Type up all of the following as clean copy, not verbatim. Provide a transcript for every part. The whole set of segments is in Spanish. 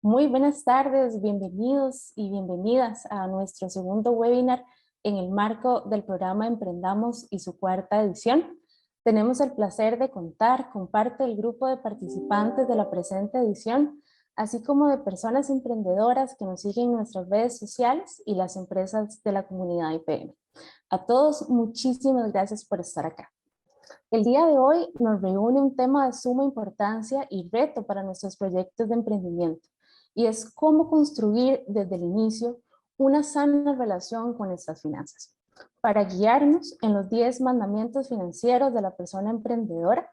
Muy buenas tardes, bienvenidos y bienvenidas a nuestro segundo webinar en el marco del programa Emprendamos y su cuarta edición. Tenemos el placer de contar con parte del grupo de participantes de la presente edición, así como de personas emprendedoras que nos siguen en nuestras redes sociales y las empresas de la comunidad IPM. A todos, muchísimas gracias por estar acá. El día de hoy nos reúne un tema de suma importancia y reto para nuestros proyectos de emprendimiento, y es cómo construir desde el inicio una sana relación con nuestras finanzas. Para guiarnos en los 10 mandamientos financieros de la persona emprendedora,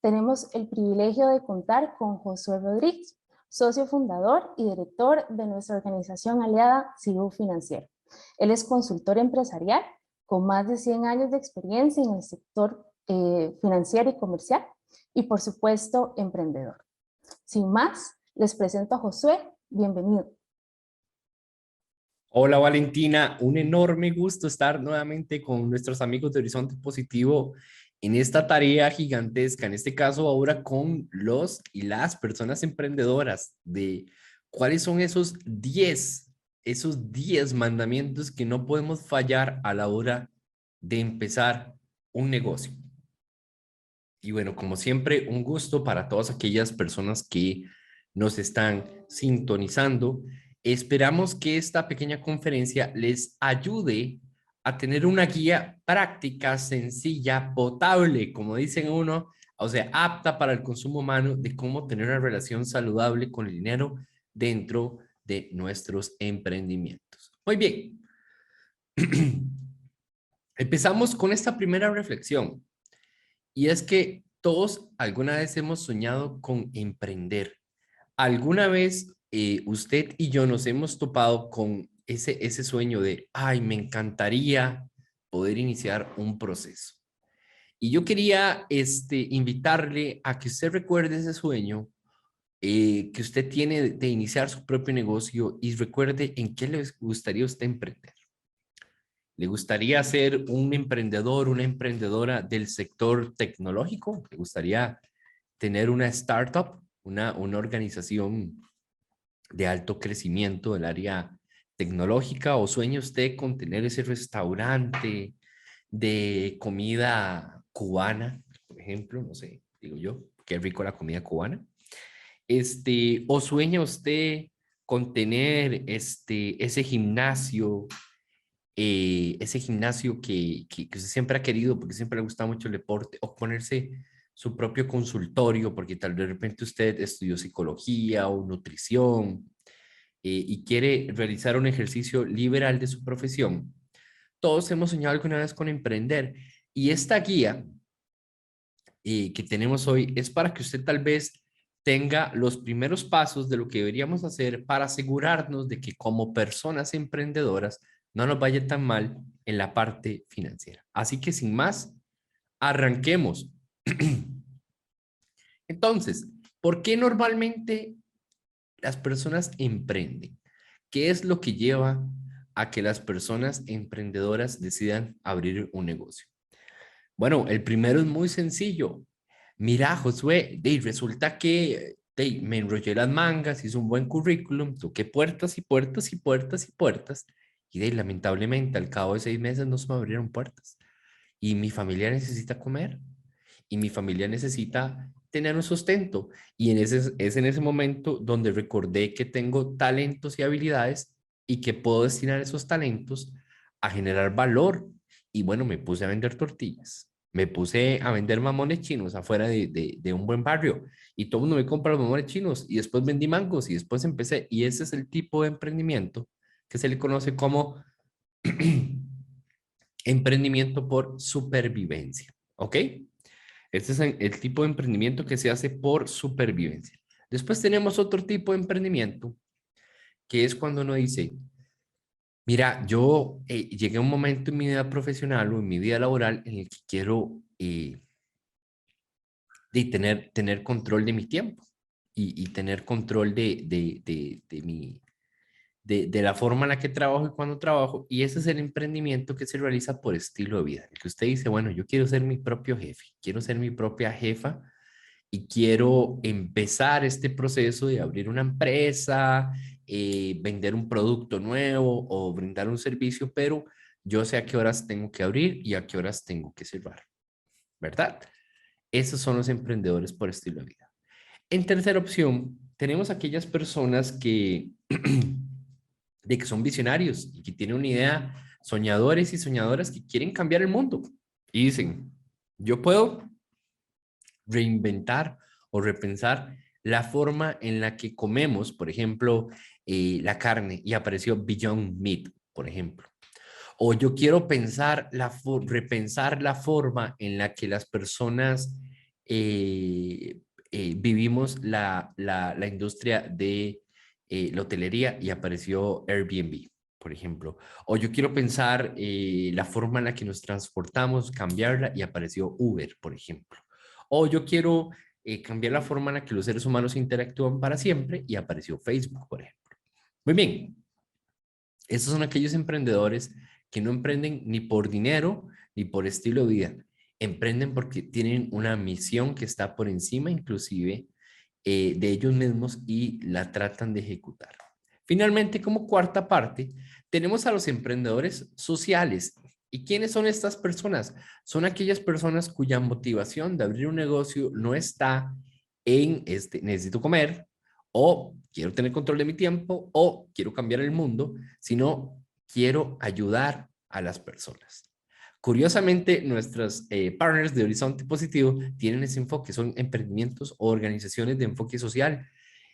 tenemos el privilegio de contar con Josué Rodríguez, socio fundador y director de nuestra organización aliada Cibu Financiero. Él es consultor empresarial con más de 100 años de experiencia en el sector financiero y comercial y, por supuesto, emprendedor. Sin más, les presento a Josué. Bienvenido. Hola Valentina, un enorme gusto estar nuevamente con nuestros amigos de Horizonte Positivo en esta tarea gigantesca, en este caso ahora con los y las personas emprendedoras de cuáles son esos 10 mandamientos que no podemos fallar a la hora de empezar un negocio. Y bueno, como siempre, un gusto para todas aquellas personas que nos están sintonizando. Esperamos que esta pequeña conferencia les ayude a tener una guía práctica, sencilla, potable, como dicen uno, o sea, apta para el consumo humano de cómo tener una relación saludable con el dinero dentro de nuestros emprendimientos. Muy bien. Empezamos con esta primera reflexión. Y es que todos alguna vez hemos soñado con emprender. ¿Alguna vez usted y yo nos hemos topado con ese sueño de, ay, me encantaría poder iniciar un proceso? Y yo quería invitarle a que usted recuerde ese sueño que usted tiene de iniciar su propio negocio y recuerde en qué le gustaría a usted emprender. ¿Le gustaría ser un emprendedor, una emprendedora del sector tecnológico? ¿Le gustaría tener una startup, una organización de alto crecimiento del área tecnológica? ¿O sueña usted con tener ese restaurante de comida cubana, por ejemplo? No sé, digo yo, qué rico la comida cubana. ¿O sueña usted con tener ese gimnasio que usted siempre ha querido porque siempre le gusta mucho el deporte, o ponerse su propio consultorio porque tal vez de repente usted estudió psicología o nutrición y quiere realizar un ejercicio liberal de su profesión? Todos hemos soñado alguna vez con emprender, y esta guía que tenemos hoy es para que usted tal vez tenga los primeros pasos de lo que deberíamos hacer para asegurarnos de que como personas emprendedoras no nos vaya tan mal en la parte financiera. Así que sin más, arranquemos. Entonces, ¿por qué normalmente las personas emprenden? ¿Qué es lo que lleva a que las personas emprendedoras decidan abrir un negocio? Bueno, el primero es muy sencillo. Mira, Josué, resulta que me enrollé las mangas, hice un buen currículum, toqué puertas y puertas y puertas y puertas, y lamentablemente al cabo de 6 meses no se me abrieron puertas. Y mi familia necesita comer, y mi familia necesita tener un sustento. Y es en ese momento donde recordé que tengo talentos y habilidades y que puedo destinar esos talentos a generar valor. Y bueno, me puse a vender tortillas. Me puse a vender mamones chinos afuera de un buen barrio, y todo el mundo me compra los mamones chinos, y después vendí mangos y después empecé. Y ese es el tipo de emprendimiento que se le conoce como emprendimiento por supervivencia. ¿Ok? Este es el tipo de emprendimiento que se hace por supervivencia. Después tenemos otro tipo de emprendimiento, que es cuando uno dice, mira, yo llegué a un momento en mi vida profesional o en mi vida laboral en el que quiero tener control de mi tiempo y tener control de la forma en la que trabajo y cuando trabajo. Y ese es el emprendimiento que se realiza por estilo de vida. El que usted dice, bueno, yo quiero ser mi propio jefe, quiero ser mi propia jefa, y quiero empezar este proceso de abrir una empresa, vender un producto nuevo o brindar un servicio, pero yo sé a qué horas tengo que abrir y a qué horas tengo que cerrar, ¿verdad? Esos son los emprendedores por estilo de vida. En tercera opción, tenemos aquellas personas que, de que son visionarios y que tienen una idea, soñadores y soñadoras que quieren cambiar el mundo y dicen, yo puedo reinventar o repensar la forma en la que comemos, por ejemplo, la carne, y apareció Beyond Meat, por ejemplo. O yo quiero repensar la forma en la que las personas vivimos la industria de la hotelería, y apareció Airbnb, por ejemplo. O yo quiero pensar la forma en la que nos transportamos, cambiarla, y apareció Uber, por ejemplo. O yo quiero cambiar la forma en la que los seres humanos interactúan para siempre, y apareció Facebook, por ejemplo. Muy bien, estos son aquellos emprendedores que no emprenden ni por dinero ni por estilo de vida. Emprenden porque tienen una misión que está por encima inclusive de ellos mismos y la tratan de ejecutar. Finalmente, como cuarta parte, tenemos a los emprendedores sociales. ¿Y quiénes son estas personas? Son aquellas personas cuya motivación de abrir un negocio no está en necesito comer, o quiero tener control de mi tiempo, o quiero cambiar el mundo, sino quiero ayudar a las personas. Curiosamente, nuestros partners de Horizonte Positivo tienen ese enfoque, son emprendimientos o organizaciones de enfoque social.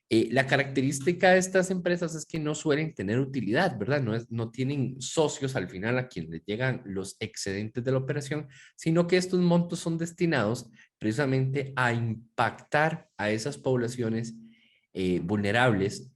La característica de estas empresas es que no suelen tener utilidad, ¿verdad? No tienen socios al final a quienes les llegan los excedentes de la operación, sino que estos montos son destinados precisamente a impactar a esas poblaciones vulnerables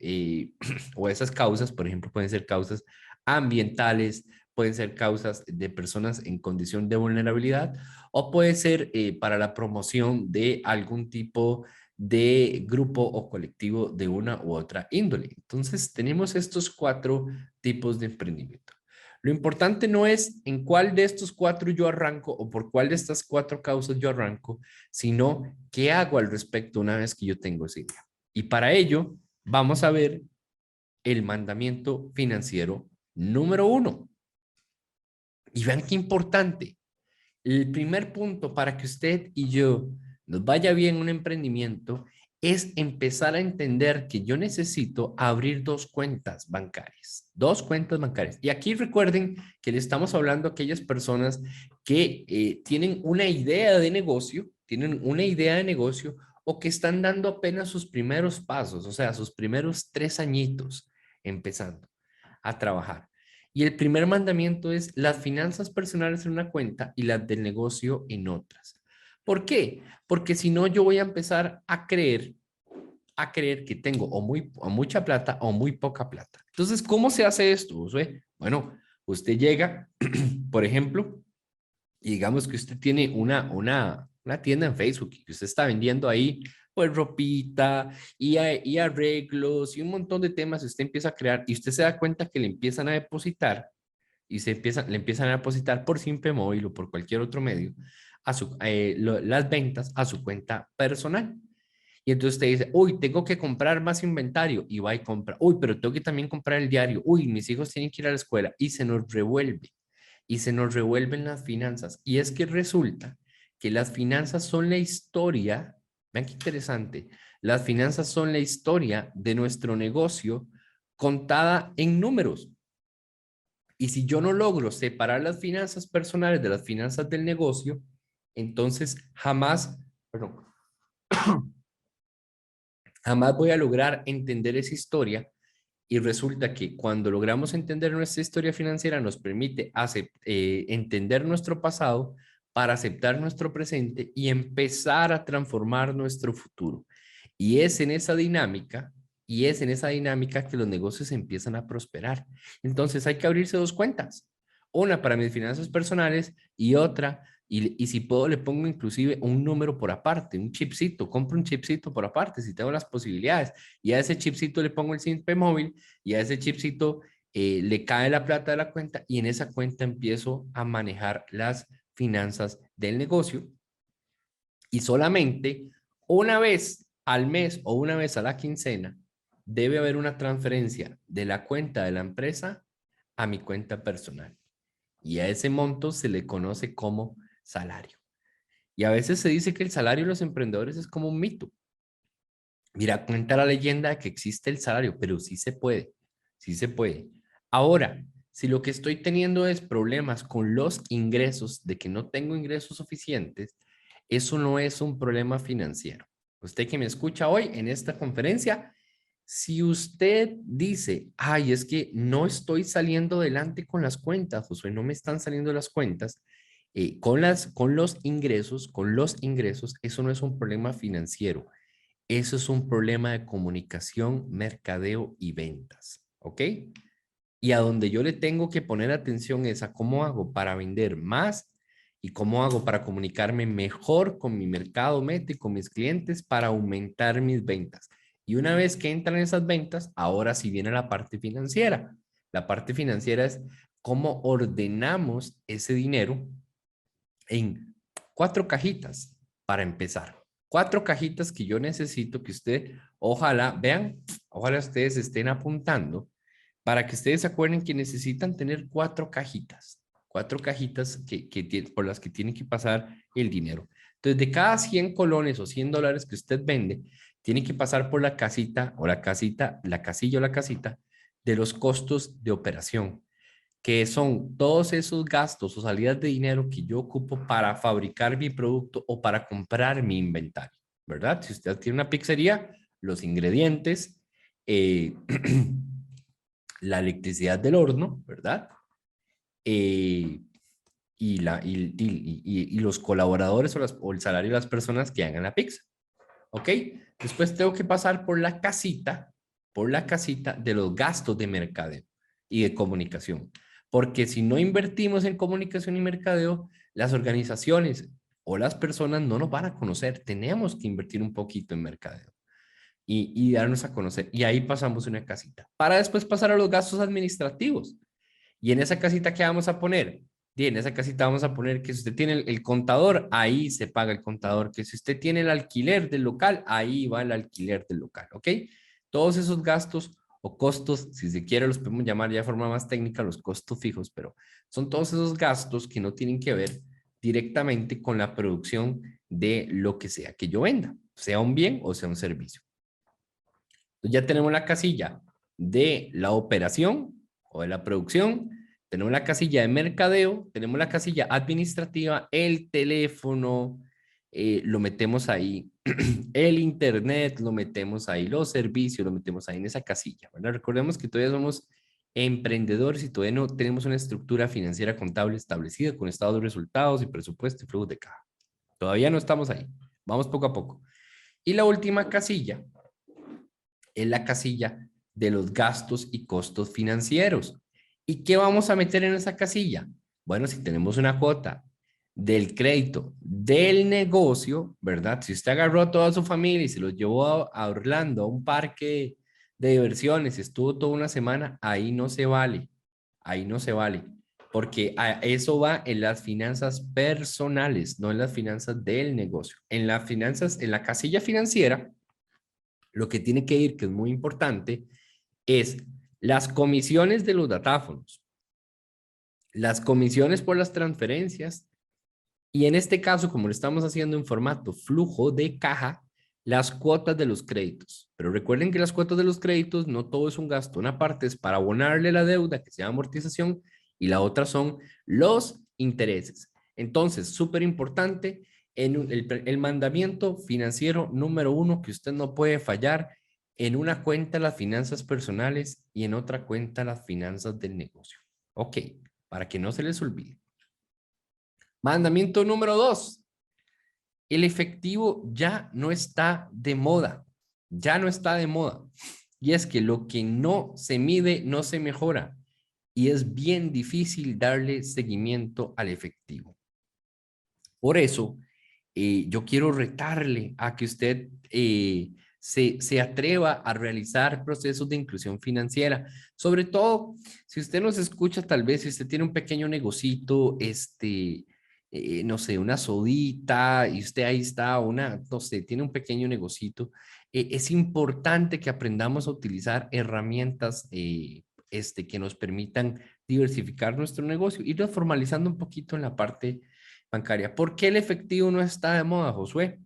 o a esas causas, por ejemplo, pueden ser causas ambientales, pueden ser causas de personas en condición de vulnerabilidad, o puede ser para la promoción de algún tipo de grupo o colectivo de una u otra índole. Entonces, tenemos estos 4 tipos de emprendimiento. Lo importante no es en cuál de estos 4 yo arranco o por cuál de estas 4 causas yo arranco, sino qué hago al respecto una vez que yo tengo esa idea. Y para ello, vamos a ver el mandamiento financiero número 1. Y vean qué importante. El primer punto para que usted y yo nos vaya bien un emprendimiento es empezar a entender que yo necesito abrir 2 cuentas bancarias. 2 cuentas bancarias. Y aquí recuerden que le estamos hablando a aquellas personas que tienen una idea de negocio, o que están dando apenas sus primeros pasos, o sea, sus primeros 3 añitos empezando a trabajar. Y el primer mandamiento es las finanzas personales en una cuenta y las del negocio en otras. ¿Por qué? Porque si no, yo voy a empezar a creer que tengo o mucha plata o muy poca plata. Entonces, ¿cómo se hace esto, Josué? Bueno, usted llega, por ejemplo, y digamos que usted tiene una tienda en Facebook y que usted está vendiendo ahí pues ropita y arreglos y un montón de temas. Usted empieza a crear y usted se da cuenta que le empiezan a depositar y le empiezan a depositar por Simpe Móvil o por cualquier otro medio las ventas a su cuenta personal. Y entonces usted dice, uy, tengo que comprar más inventario, y va y compra. Uy, pero tengo que también comprar el diario. Uy, mis hijos tienen que ir a la escuela, y se nos revuelve. Y se nos revuelven las finanzas. Y es que resulta que las finanzas son la historia, vean qué interesante, las finanzas son la historia de nuestro negocio contada en números. Y si yo no logro separar las finanzas personales de las finanzas del negocio, entonces jamás voy a lograr entender esa historia. Y resulta que cuando logramos entender nuestra historia financiera nos permite entender nuestro pasado para aceptar nuestro presente y empezar a transformar nuestro futuro. Y es en esa dinámica, que los negocios empiezan a prosperar. Entonces hay que abrirse 2 cuentas, una para mis finanzas personales y otra, y si puedo le pongo inclusive un número por aparte, un chipcito, compro un chipcito por aparte si tengo las posibilidades, y a ese chipcito le pongo el SIMP móvil, y a ese chipcito le cae la plata de la cuenta, y en esa cuenta empiezo a manejar las finanzas del negocio. Y solamente Una vez al mes o una vez a la quincena, debe haber una transferencia de la cuenta de la empresa a mi cuenta personal. Y a ese monto se le conoce como salario. Y a veces se dice que el salario de los emprendedores es como un mito. Mira, cuenta la leyenda de que existe el salario, pero sí se puede, sí se puede. Ahora, si lo que estoy teniendo es problemas con los ingresos, de que no tengo ingresos suficientes, eso no es un problema financiero. Usted que me escucha hoy en esta conferencia, si usted dice, ay, es que no estoy saliendo adelante con las cuentas, Josué, no me están saliendo las cuentas, con los ingresos, eso no es un problema financiero. Eso es un problema de comunicación, mercadeo y ventas, ¿ok? Y a donde yo le tengo que poner atención es a cómo hago para vender más y cómo hago para comunicarme mejor con mi mercado meta y con mis clientes para aumentar mis ventas. Y una vez que entran esas ventas, ahora sí viene la parte financiera. La parte financiera es cómo ordenamos ese dinero en 4 cajitas para empezar. 4 cajitas que yo necesito que usted, ojalá, vean, ojalá ustedes estén apuntando para que ustedes se acuerden que necesitan tener 4 cajitas. 4 cajitas por las que tienen que pasar el dinero. Entonces, de cada 100 colones o $100 que usted vende, tiene que pasar por la casita o la casita, la casilla o la casita de los costos de operación, que son todos esos gastos o salidas de dinero que yo ocupo para fabricar mi producto o para comprar mi inventario, ¿verdad? Si usted tiene una pizzería, los ingredientes, eh, la electricidad del horno, ¿verdad? Eh, y los colaboradores o el salario de las personas que hagan la pizza, ¿ok? Después tengo que pasar por la casita de los gastos de mercadeo y de comunicación. Porque si no invertimos en comunicación y mercadeo, las organizaciones o las personas no nos van a conocer. Tenemos que invertir un poquito en mercadeo y darnos a conocer. Y ahí pasamos una casita. Para después pasar a los gastos administrativos. Y en esa casita, ¿qué vamos a poner? Y en esa casita vamos a poner que si usted tiene el contador, ahí se paga el contador. Que si usted tiene el alquiler del local, ahí va el alquiler del local, ¿ok? Todos esos gastos o costos, si se quiere, los podemos llamar ya de forma más técnica los costos fijos, pero son todos esos gastos que no tienen que ver directamente con la producción de lo que sea que yo venda, sea un bien o sea un servicio. Entonces ya tenemos la casilla de la operación o de la producción, tenemos la casilla de mercadeo, tenemos la casilla administrativa, el teléfono, lo metemos ahí, el internet lo metemos ahí, los servicios lo metemos ahí en esa casilla, ¿verdad? Recordemos que todavía somos emprendedores y todavía no tenemos una estructura financiera contable establecida con estados de resultados y presupuesto y flujos de caja. Todavía no estamos ahí. Vamos poco a poco. Y la última casilla es la casilla de los gastos y costos financieros. ¿Y qué vamos a meter en esa casilla? Bueno, si tenemos una cuota del crédito del negocio, ¿verdad? Si usted agarró a toda su familia y se los llevó a Orlando, a un parque de diversiones, estuvo toda una semana, ahí no se vale, ahí no se vale, porque eso va en las finanzas personales, no en las finanzas del negocio. En las finanzas, en la casilla financiera, lo que tiene que ir, que es muy importante, es las comisiones de los datáfonos, las comisiones por las transferencias y en este caso, como lo estamos haciendo en formato flujo de caja, las cuotas de los créditos. Pero recuerden que las cuotas de los créditos no todo es un gasto. Una parte es para abonarle la deuda, que se llama amortización, y la otra son los intereses. Entonces, súper importante, el mandamiento financiero número 1 que usted no puede fallar: en una cuenta las finanzas personales y en otra cuenta las finanzas del negocio. Ok, para que no se les olvide. Mandamiento número 2. El efectivo ya no está de moda. Ya no está de moda. Y es que lo que no se mide no se mejora. Y es bien difícil darle seguimiento al efectivo. Por eso, yo quiero retarle a que usted se atreva a realizar procesos de inclusión financiera. Sobre todo, si usted nos escucha, tal vez si usted tiene un pequeño negocito, no sé, una sodita y usted ahí está, una, no sé, tiene un pequeño negocito, es importante que aprendamos a utilizar herramientas que nos permitan diversificar nuestro negocio, irlo formalizando un poquito en la parte bancaria. ¿Por qué el efectivo no está de moda, Josué?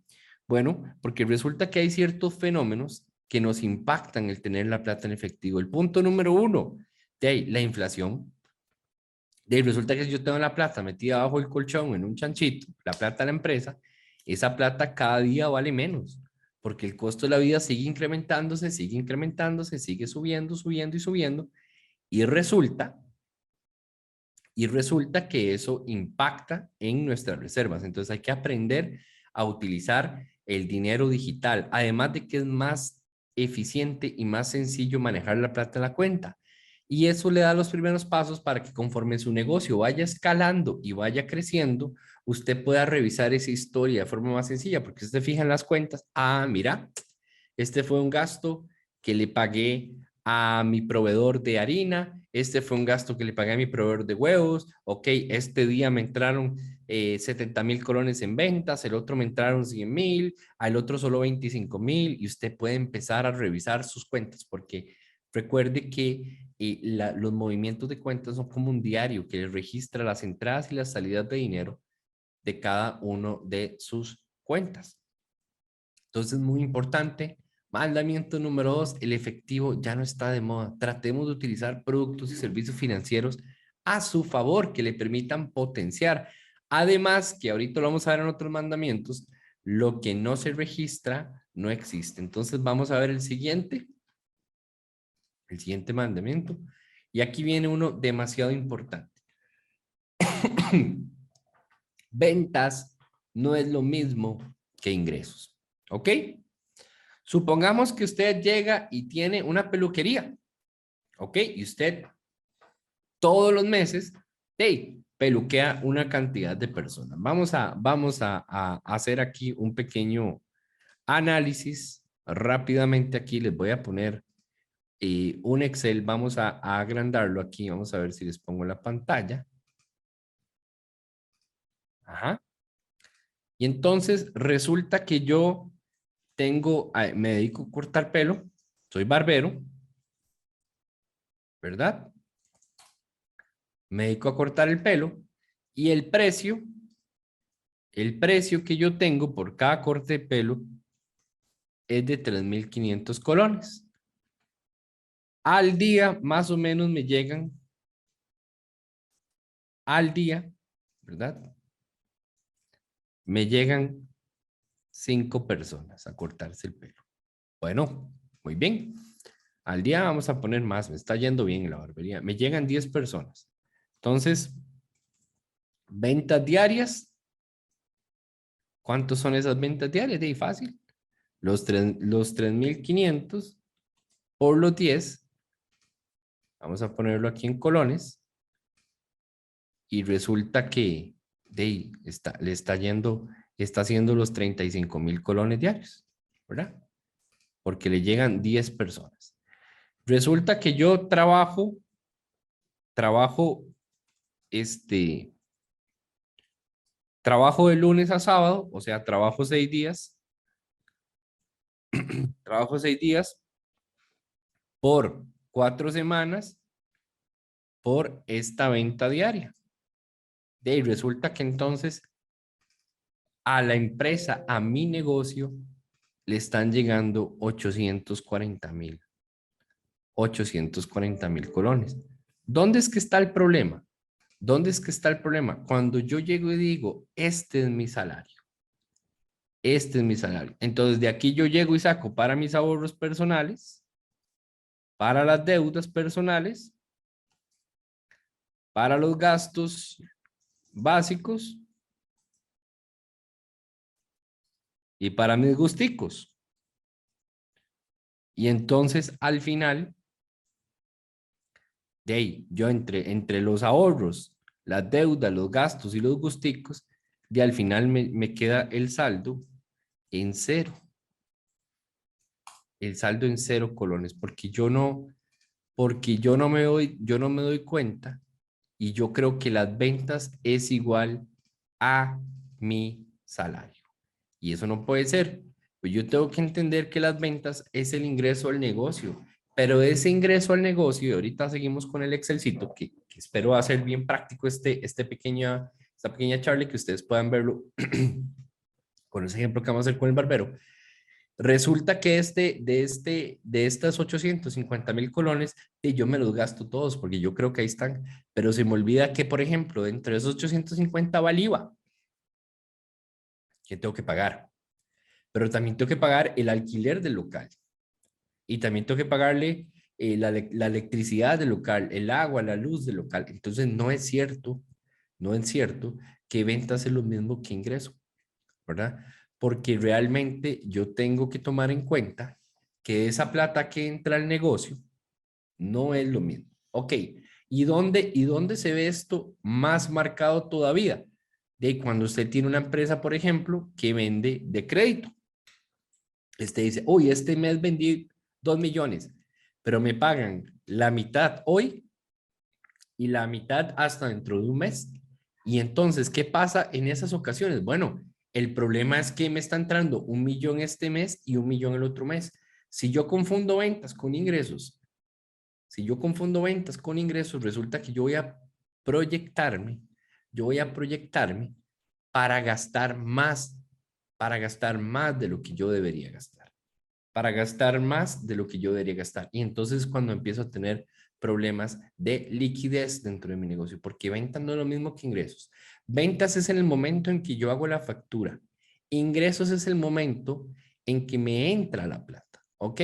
Bueno, porque resulta que hay ciertos fenómenos que nos impactan el tener la plata en efectivo. El punto número uno, de ahí, la inflación. De ahí resulta que si yo tengo la plata metida bajo el colchón en un chanchito, la plata de la empresa, esa plata cada día vale menos, porque el costo de la vida sigue incrementándose, sigue subiendo, subiendo y subiendo, y resulta que eso impacta en nuestras reservas. Entonces hay que aprender a utilizar el dinero digital, además de que es más eficiente y más sencillo manejar la plata en la cuenta. Y eso le da los primeros pasos para que conforme su negocio vaya escalando y vaya creciendo, usted pueda revisar esa historia de forma más sencilla, porque usted fija en las cuentas, ah, mira, este fue un gasto que le pagué a mi proveedor de harina, este fue un gasto que le pagué a mi proveedor de huevos, ok, este día me entraron 70,000 colones en ventas, el otro me entraron 100,000, al otro solo 25,000 y usted puede empezar a revisar sus cuentas porque recuerde que los movimientos de cuentas son como un diario que registra las entradas y las salidas de dinero de cada uno de sus cuentas. Entonces, muy importante. Mandamiento número 2, el efectivo ya no está de moda. Tratemos de utilizar productos y servicios financieros a su favor que le permitan potenciar. Además, que ahorita lo vamos a ver en otros mandamientos, lo que no se registra no existe. Entonces, vamos a ver el siguiente mandamiento. Y aquí viene uno demasiado importante. Ventas no es lo mismo que ingresos. ¿Ok? Supongamos que usted llega y tiene una peluquería, ¿ok? Y usted todos los meses, hey, peluquea una cantidad de personas. Vamos a hacer aquí un pequeño análisis. Rápidamente aquí les voy a poner un Excel. Vamos a agrandarlo aquí. Vamos a ver si les pongo la pantalla. Ajá. Y entonces resulta que yo me dedico a cortar pelo, soy barbero, ¿verdad? Me dedico a cortar el pelo y el precio que yo tengo por cada corte de pelo es de 3,500 colones. Al día, más o menos me llegan, al día, ¿verdad? Me llegan 5 personas a cortarse el pelo. Bueno, muy bien. Al día vamos a poner más, me está yendo bien en la barbería. Me llegan 10 personas. Entonces, ventas diarias. ¿Cuántos son esas ventas diarias? De fácil. Los 3,500 por los 10. Vamos a ponerlo aquí en colones. Y resulta que le está yendo, está haciendo los 35,000 colones diarios, ¿verdad? Porque le llegan 10 personas. Resulta que yo trabajo, este, trabajo de lunes a sábado, o sea, trabajo 6 días, trabajo 6 días por 4 semanas por esta venta diaria. De ahí resulta que entonces a la empresa, a mi negocio, le están llegando 840,000 colones. ¿Dónde es que está el problema? ¿Dónde es que está el problema? Cuando yo llego y digo, este es mi salario, este es mi salario. Entonces de aquí yo llego y saco para mis ahorros personales, para las deudas personales, para los gastos básicos y para mis gusticos. Y entonces al final, de ahí, yo entre los ahorros, las deudas, los gastos y los gusticos, de al final me queda el saldo en cero. El saldo en 0 colones, porque yo no me doy cuenta y yo creo que las ventas es igual a mi salario. Y eso no puede ser. Pues yo tengo que entender que las ventas es el ingreso al negocio, pero ese ingreso al negocio, y ahorita seguimos con el Excelcito, que espero hacer bien práctico esta pequeña charla, que ustedes puedan verlo con ese ejemplo que vamos a hacer con el barbero. Resulta que de estas 850,000 colones, y yo me los gasto todos porque yo creo que ahí están, pero se me olvida que, por ejemplo, dentro de esos 850 va el IVA, que tengo que pagar, pero también tengo que pagar el alquiler del local y también tengo que pagarle la electricidad del local, el agua, la luz del local. Entonces, no es cierto que ventas es lo mismo que ingreso, ¿verdad? Porque realmente yo tengo que tomar en cuenta que esa plata que entra al negocio no es lo mismo. Ok, ¿y dónde se ve esto más marcado todavía? De cuando usted tiene una empresa, por ejemplo, que vende de crédito. Usted dice, hoy este mes vendí 2 millones, pero me pagan la mitad hoy y la mitad hasta dentro de un mes. Y entonces, ¿qué pasa en esas ocasiones? Bueno, el problema es que me está entrando 1 millón este mes y 1 millón el otro mes. Si yo confundo ventas con ingresos, resulta que proyectarme, yo voy a proyectarme para para gastar más de lo que yo debería gastar, para gastar más de lo que yo debería gastar. Y entonces cuando empiezo a tener problemas de liquidez dentro de mi negocio, porque ventas no es lo mismo que ingresos. Ventas es en el momento en que yo hago la factura. Ingresos es el momento en que me entra la plata, ¿ok?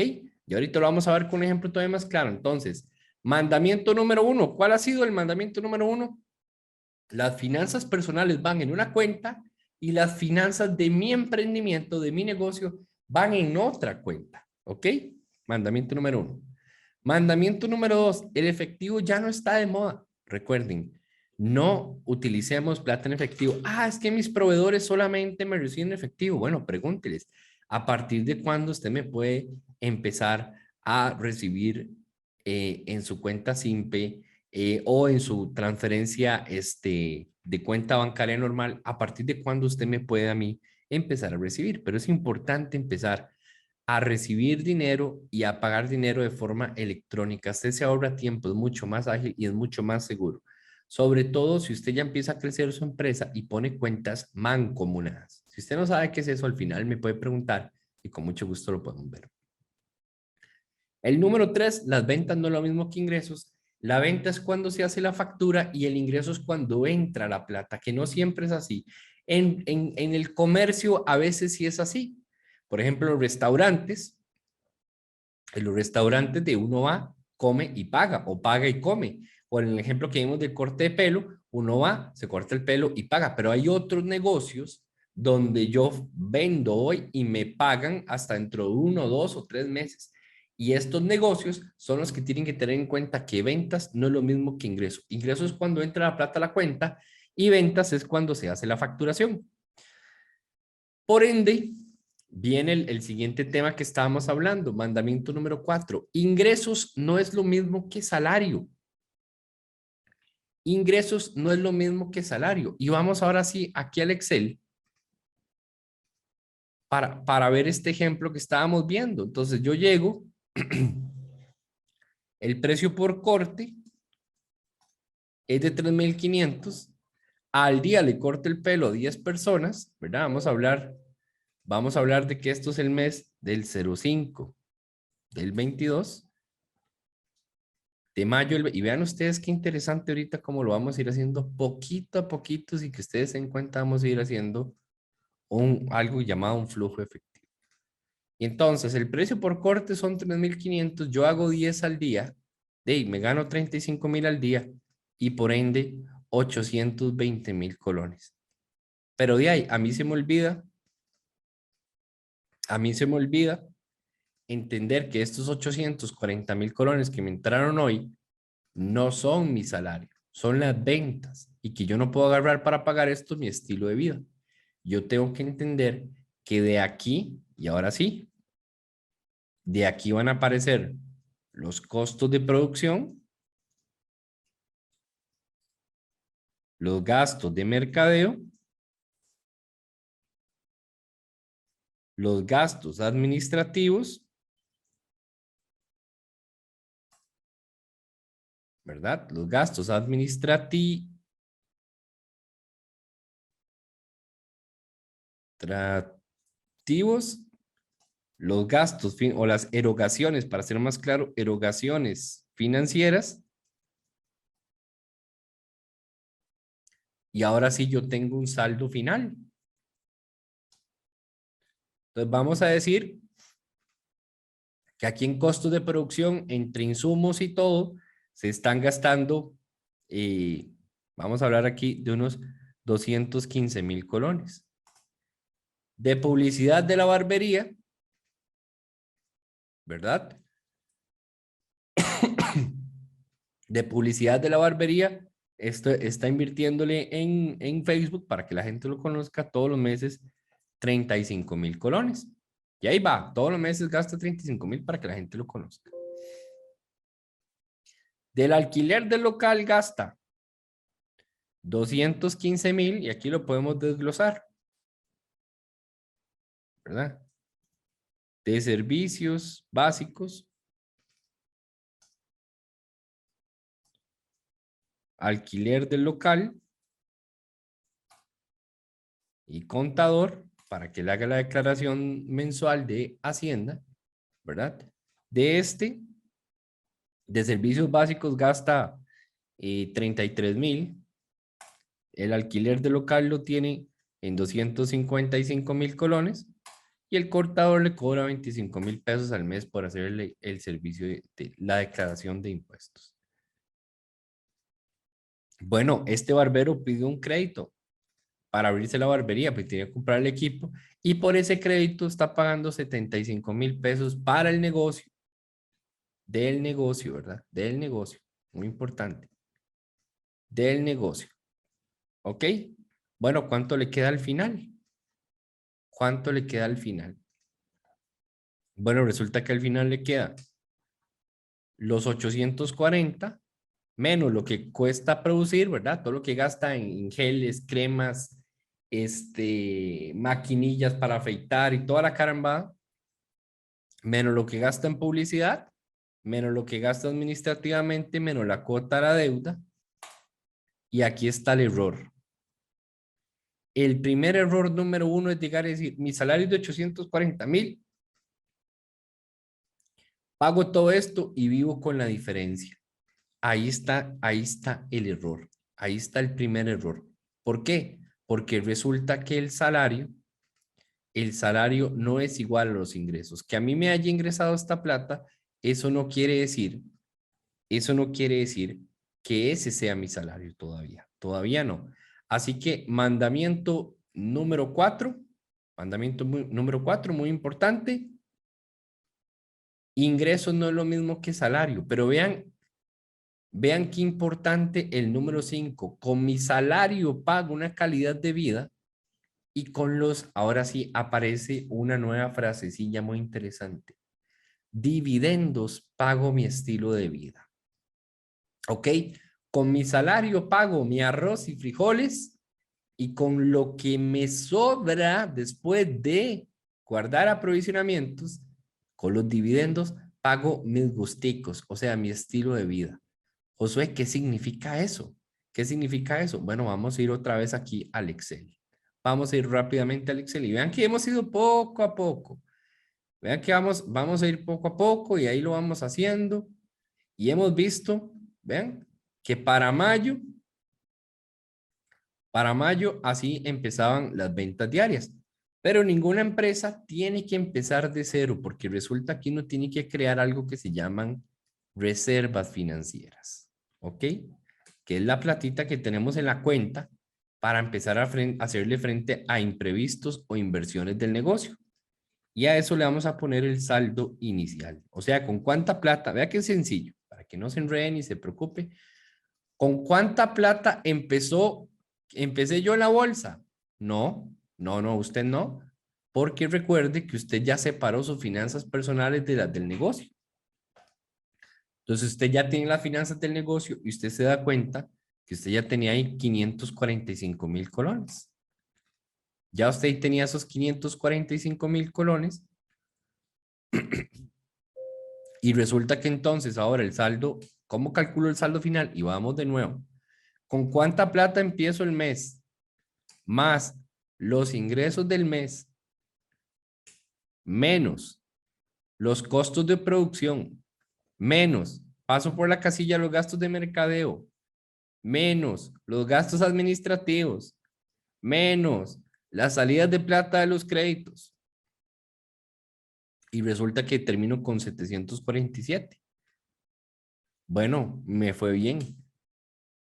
Y ahorita lo vamos a ver con un ejemplo todavía más claro. Entonces, mandamiento número 1. ¿Cuál ha sido el mandamiento número 1? Las finanzas personales van en una cuenta y las finanzas de mi emprendimiento, de mi negocio, van en otra cuenta, ¿ok? Mandamiento número 1. Mandamiento número 2, el efectivo ya no está de moda. Recuerden, no utilicemos plata en efectivo. Ah, es que mis proveedores solamente me reciben efectivo. Bueno, pregúnteles, ¿a partir de cuándo usted me puede empezar a recibir en su cuenta SIMPE o en su transferencia de cuenta bancaria normal? ¿A partir de cuándo usted me puede a mí empezar a recibir? Pero es importante empezar a recibir dinero y a pagar dinero de forma electrónica. Usted se ahorra tiempo, es mucho más ágil y es mucho más seguro. Sobre todo si usted ya empieza a crecer su empresa y pone cuentas mancomunadas. Si usted no sabe qué es eso, al final me puede preguntar y con mucho gusto lo podemos ver. El número 3, las ventas no es lo mismo que ingresos. La venta es cuando se hace la factura y el ingreso es cuando entra la plata, que no siempre es así. En el comercio a veces sí es así. Por ejemplo, en los restaurantes de uno va, come y paga, o paga y come. O en el ejemplo que vimos del corte de pelo, uno va, se corta el pelo y paga. Pero hay otros negocios donde yo vendo hoy y me pagan hasta dentro de 1, 2 o 3 meses. Y estos negocios son los que tienen que tener en cuenta que ventas no es lo mismo que ingreso. Ingreso es cuando entra la plata a la cuenta y ventas es cuando se hace la facturación. Por ende, viene el siguiente tema que estábamos hablando, mandamiento número 4. Ingresos no es lo mismo que salario. Ingresos no es lo mismo que salario. Y vamos ahora sí aquí al Excel para ver este ejemplo que estábamos viendo. Entonces yo llego, el precio por corte es de 3,500. Al día le corto el pelo a 10 personas, ¿verdad? Vamos a hablar de que esto es el mes del 05 del 22 de mayo. Y vean ustedes qué interesante ahorita cómo lo vamos a ir haciendo poquito a poquito, y que ustedes se den cuenta, vamos a ir haciendo algo llamado un flujo efectivo. Y entonces el precio por corte son 3,500, yo hago 10 al día, me gano 35,000 al día y por ende 820,000 colones. Pero de ahí, a mí se me olvida entender que estos 840,000 colones que me entraron hoy no son mi salario, son las ventas, y que yo no puedo agarrar para pagar esto mi estilo de vida. Yo tengo que entender que de aquí, y ahora sí, de aquí van a aparecer los costos de producción, los gastos de mercadeo los gastos administrativos, ¿verdad? Los gastos administrativos, los gastos o las erogaciones, para ser más claro, erogaciones financieras. Y ahora sí yo tengo un saldo final. Entonces vamos a decir que aquí en costos de producción, entre insumos y todo, se están gastando, vamos a hablar aquí de unos 215,000 colones. De publicidad de la barbería, ¿verdad? De publicidad de la barbería, esto está invirtiéndole en Facebook para que la gente lo conozca todos los meses 35,000 colones. Y ahí va, todos los meses gasta 35,000 para que la gente lo conozca. Del alquiler del local gasta 215,000 y aquí lo podemos desglosar, ¿verdad? De servicios básicos, alquiler del local y contador para que le haga la declaración mensual de Hacienda, ¿verdad? De servicios básicos gasta 33,000. El alquiler del local lo tiene en 255,000 colones y el contador le cobra 25,000 pesos al mes por hacerle el servicio de la declaración de impuestos. Bueno, este barbero pidió un crédito para abrirse la barbería, pues tiene que comprar el equipo y por ese crédito está pagando 75,000 pesos para el negocio. Del negocio, ¿verdad? Del negocio. Muy importante. Del negocio. ¿Ok? Bueno, ¿cuánto le queda al final? ¿Cuánto le queda al final? Bueno, resulta que al final le queda los 840 menos lo que cuesta producir, ¿verdad? Todo lo que gasta en geles, cremas, maquinillas para afeitar y toda la carambada, menos lo que gasta en publicidad, menos lo que gasta administrativamente, menos la cuota a la deuda. Y aquí está el error. El primer error número uno es llegar a decir, mi salario es de 840,000, pago todo esto y vivo con la diferencia. Ahí está el error. Ahí está el primer error. ¿Por qué? Porque resulta que el salario no es igual a los ingresos. Que a mí me haya ingresado esta plata, eso no quiere decir que ese sea mi salario todavía. Todavía no. Así que número 4, número 4, muy importante. Ingresos no es lo mismo que salario, pero vean qué importante el número 5. Con mi salario pago una calidad de vida y ahora sí aparece una nueva frasecilla muy interesante. Dividendos pago mi estilo de vida. ¿Ok? Con mi salario pago mi arroz y frijoles y con lo que me sobra después de guardar aprovisionamientos, con los dividendos pago mis gusticos, o sea, mi estilo de vida. Josué, ¿qué significa eso? ¿Qué significa eso? Bueno, vamos a ir otra vez aquí al Excel. Vamos a ir rápidamente al Excel y vean que hemos ido poco a poco. Vean que vamos a ir poco a poco y ahí lo vamos haciendo. Y hemos visto, vean, que para mayo así empezaban las ventas diarias. Pero ninguna empresa tiene que empezar de cero porque resulta que uno tiene que crear algo que se llaman reservas financieras. ¿Ok? Que es la platita que tenemos en la cuenta para empezar a hacerle frente a imprevistos o inversiones del negocio. Y a eso le vamos a poner el saldo inicial. O sea, ¿con cuánta plata? Vea que es sencillo, para que no se enrede ni se preocupe. ¿Con cuánta plata empecé yo en la bolsa? No, usted no. Porque recuerde que usted ya separó sus finanzas personales de las del negocio. Entonces usted ya tiene las finanzas del negocio y usted se da cuenta que usted ya tenía ahí 545,000 colones. Ya usted tenía esos 545.000 colones y resulta que entonces ahora el saldo, ¿cómo calculo el saldo final? Y vamos de nuevo. ¿Con cuánta plata empiezo el mes? Más los ingresos del mes, menos los costos de producción, menos, paso por la casilla los gastos de mercadeo, menos los gastos administrativos, menos las salidas de plata de los créditos. Y resulta que termino con 747. Bueno, me fue bien.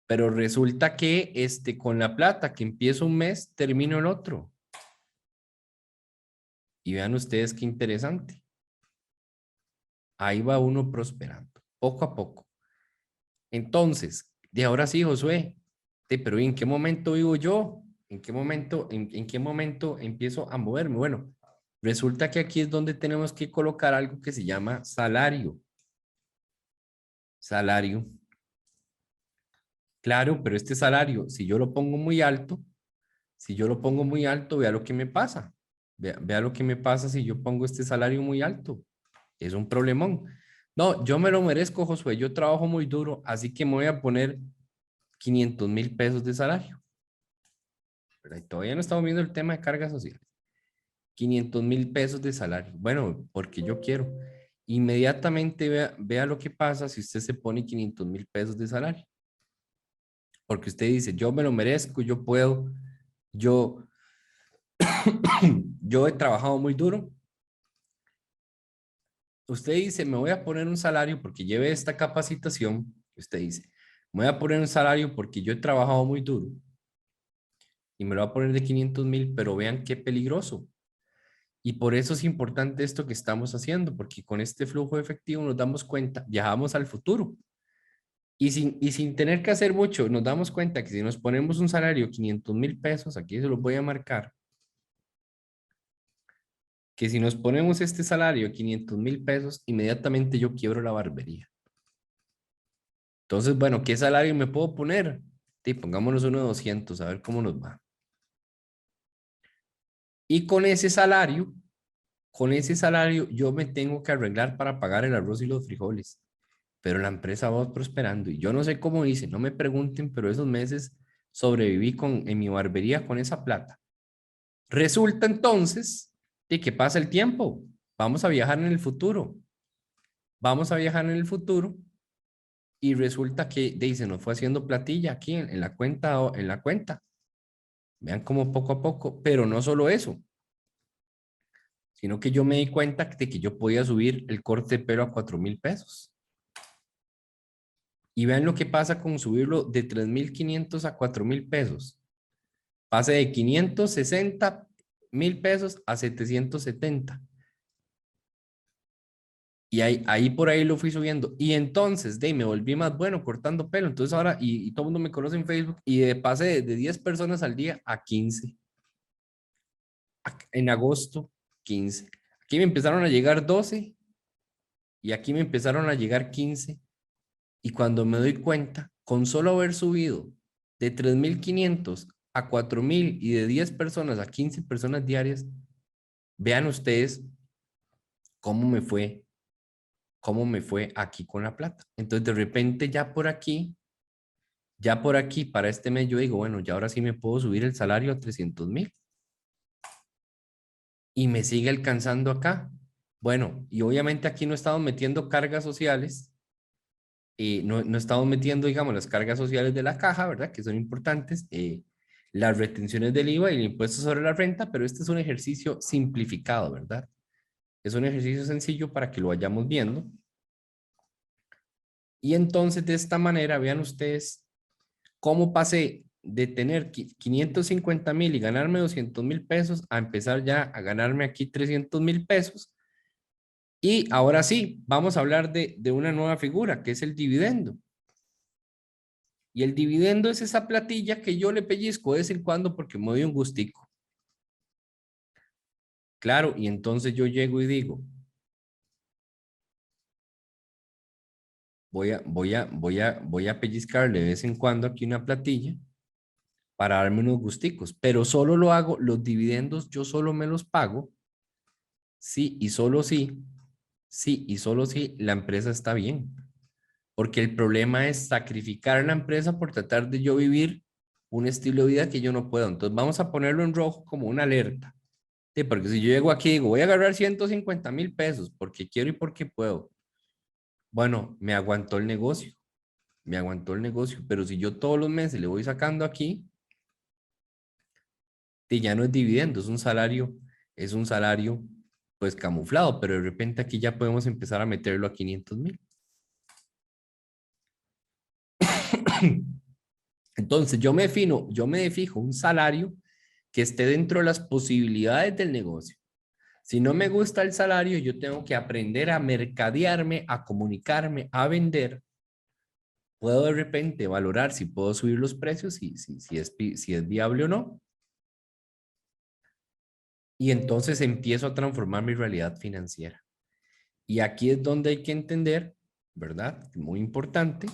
Pero resulta que con la plata que empiezo un mes, termino el otro. Y vean ustedes qué interesante. Ahí va uno prosperando, poco a poco. Entonces, de ahora sí, Josué, pero ¿en qué momento vivo yo? ¿En qué momento empiezo a moverme? Bueno, resulta que aquí es donde tenemos que colocar algo que se llama salario. Salario. Claro, pero este salario, si yo lo pongo muy alto, vea lo que me pasa. Vea lo que me pasa si yo pongo este salario muy alto. Es un problemón. No, yo me lo merezco, Josué. Yo trabajo muy duro, así que me voy a poner 500.000 pesos de salario. Pero todavía no estamos viendo el tema de cargas sociales. 500.000 pesos de salario. Bueno, porque yo quiero. Inmediatamente vea lo que pasa si usted se pone 500.000 pesos de salario. Porque usted dice, yo me lo merezco, yo puedo, yo, yo he trabajado muy duro. Usted dice, me voy a poner un salario porque lleve esta capacitación. Usted dice, me voy a poner un salario porque yo he trabajado muy duro y me lo voy a poner de 500.000, pero vean qué peligroso. Y por eso es importante esto que estamos haciendo, porque con este flujo de efectivo nos damos cuenta, viajamos al futuro. Y sin tener que hacer mucho, nos damos cuenta que si nos ponemos un salario de 500.000 pesos, aquí se los voy a marcar, que si nos ponemos este salario de 500.000 pesos, inmediatamente yo quiebro la barbería. Entonces, bueno, ¿qué salario me puedo poner? Sí, pongámonos uno de 200, a ver cómo nos va. Y con ese salario, yo me tengo que arreglar para pagar el arroz y los frijoles. Pero la empresa va prosperando y yo no sé cómo hice, no me pregunten, pero esos meses sobreviví en mi barbería con esa plata. Resulta entonces de que pasa el tiempo, vamos a viajar en el futuro, vamos a viajar en el futuro y resulta que se nos fue haciendo platilla aquí en la cuenta, en la cuenta. Vean cómo poco a poco, pero no solo eso, sino que yo me di cuenta de que yo podía subir el corte de pelo a 4.000 pesos. Y vean lo que pasa con subirlo de 3.500 a 4.000 pesos. Pase de 560.000 pesos a 770. Y ahí por ahí lo fui subiendo. Y entonces, me volví más bueno cortando pelo. Entonces ahora, y todo el mundo me conoce en Facebook, y pasé de 10 personas al día a 15. En agosto, 15. Aquí me empezaron a llegar 12 y aquí me empezaron a llegar 15. Y cuando me doy cuenta, con solo haber subido de 3.500 a 4.000 y de 10 personas a 15 personas diarias, vean ustedes cómo cómo me fue aquí con la plata. Entonces, de repente, ya por aquí, para este mes, yo digo, bueno, ya ahora sí me puedo subir el salario a 300.000 y me sigue alcanzando acá. Bueno, y obviamente aquí no estamos metiendo cargas sociales, no estamos metiendo, digamos, las cargas sociales de la caja, ¿verdad? Que son importantes, las retenciones del IVA y el impuesto sobre la renta, pero este es un ejercicio simplificado, ¿verdad? Es un ejercicio sencillo para que lo vayamos viendo. Y entonces, de esta manera, vean ustedes cómo pasé de tener 550.000 y ganarme 200.000 pesos a empezar ya a ganarme aquí 300.000 pesos. Y ahora sí, vamos a hablar de una nueva figura, que es el dividendo. Y el dividendo es esa platilla que yo le pellizco de vez en cuando porque me doy un gustico. Claro, y entonces yo llego y digo, voy a pellizcarle de vez en cuando aquí una platilla para darme unos gusticos, pero solo lo hago, los dividendos yo solo me los pago, sí y solo sí, la empresa está bien. Porque el problema es sacrificar a la empresa por tratar de yo vivir un estilo de vida que yo no puedo. Entonces vamos a ponerlo en rojo como una alerta. Sí, porque si yo llego aquí y digo, voy a agarrar 150,000 pesos porque quiero y porque puedo. Bueno, me aguantó el negocio, pero si yo todos los meses le voy sacando aquí, y ya no es dividendo, es un salario pues camuflado, pero de repente aquí ya podemos empezar a meterlo a 500,000. Entonces yo me fijo un salario que esté dentro de las posibilidades del negocio. Si no me gusta el salario, yo tengo que aprender a mercadearme, a comunicarme, a vender. Puedo de repente valorar si puedo subir los precios, si es viable o no. Y entonces empiezo a transformar mi realidad financiera. Y aquí es donde hay que entender, ¿verdad? Muy importante,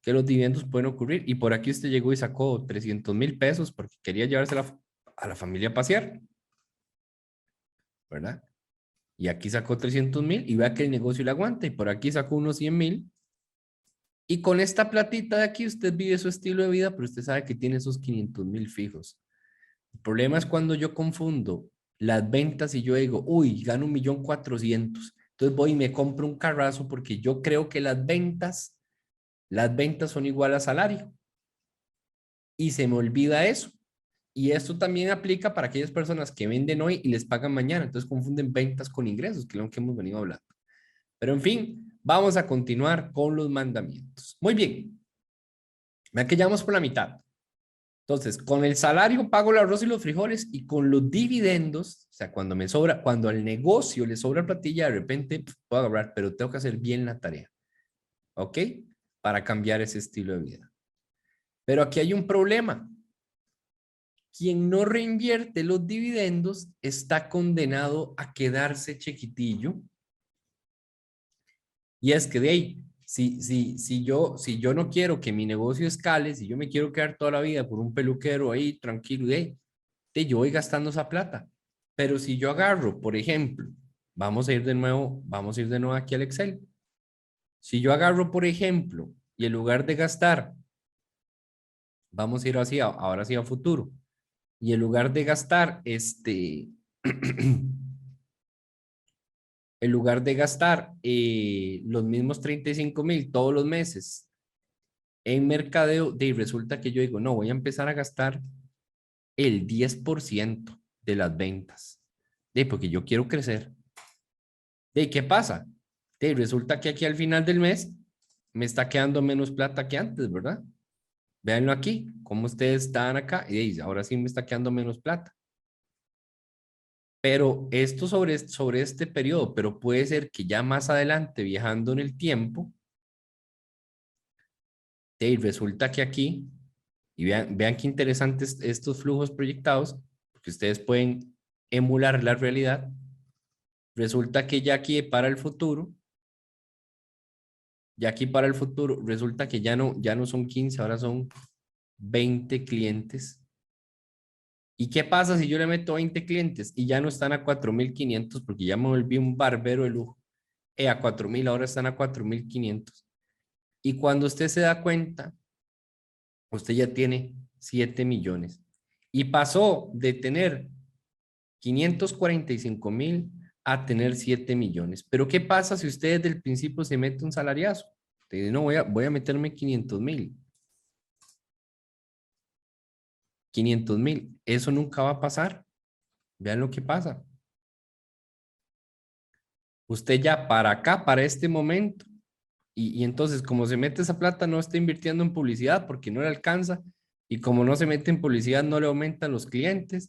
que los dividendos pueden ocurrir. Y por aquí usted llegó y sacó 300,000 pesos porque quería llevarse a la familia a pasear, ¿verdad? Y aquí sacó 300,000 y vea que el negocio le aguanta. Y por aquí sacó unos 100,000. Y con esta platita de aquí usted vive su estilo de vida, pero usted sabe que tiene esos 500,000 fijos. El problema es cuando yo confundo las ventas y yo digo, uy, gano 1,400,000. Entonces voy y me compro un carrazo porque yo creo que las ventas son igual a salario. Y se me olvida eso. Y esto también aplica para aquellas personas que venden hoy y les pagan mañana. Entonces confunden ventas con ingresos, que es lo que hemos venido hablando. Pero en fin, vamos a continuar con los mandamientos. Muy bien. Vean que ya vamos por la mitad. Entonces, con el salario pago el arroz y los frijoles y con los dividendos, o sea, cuando me sobra, cuando al negocio le sobra platilla, de repente puedo agarrar, pero tengo que hacer bien la tarea. ¿Ok? Para cambiar ese estilo de vida. Pero aquí hay un problema. Quien no reinvierte los dividendos está condenado a quedarse chiquitillo. Y es que de ahí, si yo no quiero que mi negocio escale, si yo me quiero quedar toda la vida por un peluquero ahí tranquilo, yo voy gastando esa plata. Pero si yo agarro, por ejemplo, vamos a ir de nuevo aquí al Excel. Si yo agarro, por ejemplo, y en lugar de gastar, vamos a ir así, ahora sí a futuro, y en lugar de gastar, en lugar de gastar los mismos 35,000 todos los meses en mercadeo, resulta que yo digo, no, voy a empezar a gastar el 10% de las ventas, porque yo quiero crecer. ¿Qué pasa? Resulta que aquí al final del mes me está quedando menos plata que antes, ¿verdad? Véanlo aquí, cómo ustedes están acá y ahora sí me está quedando menos plata. Pero esto sobre este periodo, pero puede ser que ya más adelante, viajando en el tiempo, resulta que aquí, y vean qué interesantes estos flujos proyectados, porque ustedes pueden emular la realidad. Resulta que ya aquí para el futuro, resulta que ya no son 15, ahora son 20 clientes. ¿Y qué pasa si yo le meto 20 clientes y ya no están a 4,500 porque ya me volví un barbero de lujo? A 4,000, ahora están a 4,500. Y cuando usted se da cuenta, usted ya tiene 7 millones. Y pasó de tener 545,000 a tener 7 millones. Pero ¿qué pasa si usted desde el principio se mete un salariazo? Usted dice, no, voy a meterme 500,000. 500,000. Eso nunca va a pasar. Vean lo que pasa. Usted ya para acá, para este momento, y entonces como se mete esa plata, no está invirtiendo en publicidad porque no le alcanza, y como no se mete en publicidad, no le aumentan los clientes,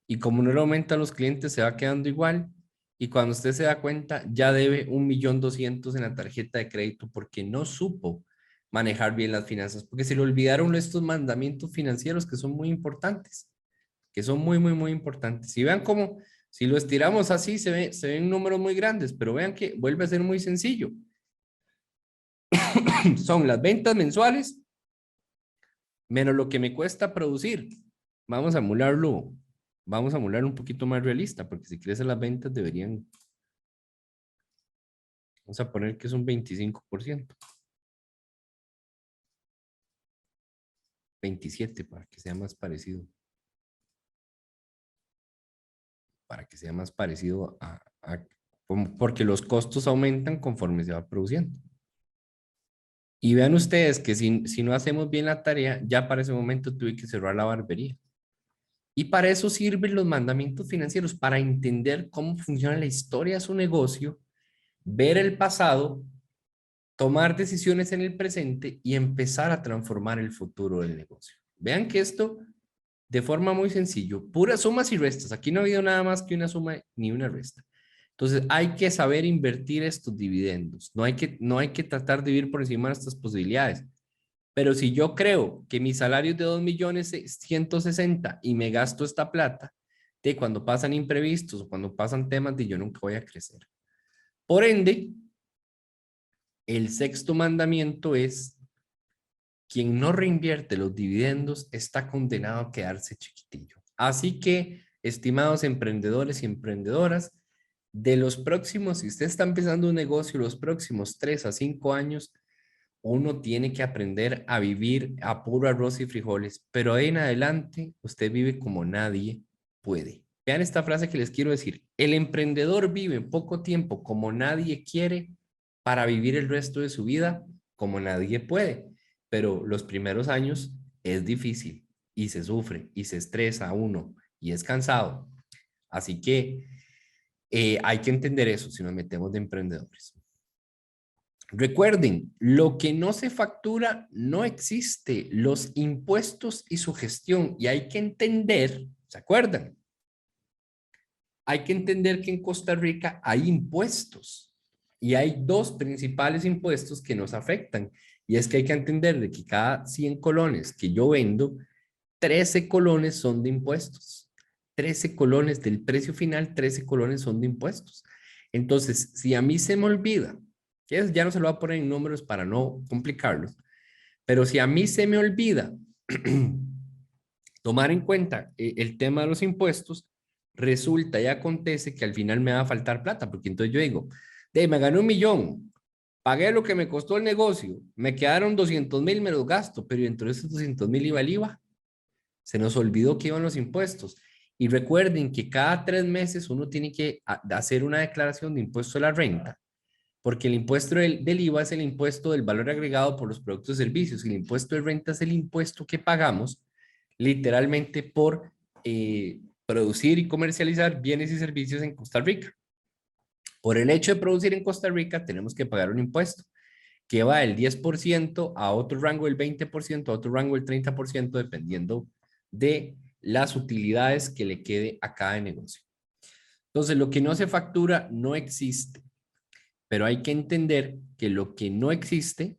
y como no le aumentan los clientes, se va quedando igual, y cuando usted se da cuenta, ya debe 1,200,000 en la tarjeta de crédito porque no supo manejar bien las finanzas, porque se le olvidaron estos mandamientos financieros que son muy importantes, que son muy, muy, muy importantes. Y vean cómo, si lo estiramos así, se ven números muy grandes, pero vean que vuelve a ser muy sencillo. Son las ventas mensuales menos lo que me cuesta producir. Vamos a emularlo, vamos a emular un poquito más realista, porque si crecen las ventas deberían, vamos a poner que es un 25%. 27 para que sea más parecido. Para que sea más parecido porque los costos aumentan conforme se va produciendo. Y vean ustedes que si no hacemos bien la tarea, ya para ese momento tuve que cerrar la barbería. Y para eso sirven los mandamientos financieros, para entender cómo funciona la historia de su negocio, ver el pasado, tomar decisiones en el presente y empezar a transformar el futuro del negocio. Vean que esto, de forma muy sencilla, puras sumas y restas. Aquí no ha habido nada más que una suma ni una resta. Entonces hay que saber invertir estos dividendos. No hay que tratar de vivir por encima de estas posibilidades. Pero si yo creo que mi salario es de 2.160.000 y me gasto esta plata, de cuando pasan imprevistos o cuando pasan temas de yo nunca voy a crecer. Por ende, el sexto mandamiento es: quien no reinvierte los dividendos está condenado a quedarse chiquitillo. Así que, estimados emprendedores y emprendedoras, de los próximos, si usted está empezando un negocio, los próximos 3 a 5 años, uno tiene que aprender a vivir a puro arroz y frijoles, pero ahí en adelante usted vive como nadie puede. Vean esta frase que les quiero decir: el emprendedor vive poco tiempo como nadie quiere para vivir el resto de su vida como nadie puede, pero los primeros años es difícil y se sufre y se estresa uno y es cansado. Así que hay que entender eso si nos metemos de emprendedores. Recuerden, lo que no se factura no existe, los impuestos y su gestión. Y hay que entender, ¿se acuerdan? Hay que entender que en Costa Rica hay impuestos y hay dos principales impuestos que nos afectan. Y es que hay que entender de que cada 100 colones que yo vendo, 13 colones son de impuestos. 13 colones del precio final, 13 colones son de impuestos. Entonces, si a mí se me olvida, que ya no se lo voy a poner en números para no complicarlos, pero si a mí se me olvida tomar en cuenta el tema de los impuestos, resulta y acontece que al final me va a faltar plata, porque entonces yo digo, me gané 1.000.000, pagué lo que me costó el negocio, me quedaron 200.000, me los gasto, pero dentro de esos 200.000 iba el IVA. Se nos olvidó que iban los impuestos. Y recuerden que cada 3 meses uno tiene que hacer una declaración de impuesto a la renta, porque el impuesto del IVA es el impuesto del valor agregado por los productos y servicios, y el impuesto de renta es el impuesto que pagamos literalmente por producir y comercializar bienes y servicios en Costa Rica. Por el hecho de producir en Costa Rica tenemos que pagar un impuesto que va del 10% a otro rango del 20%, a otro rango del 30%, dependiendo de las utilidades que le quede a cada negocio. Entonces, lo que no se factura no existe, pero hay que entender que lo que no existe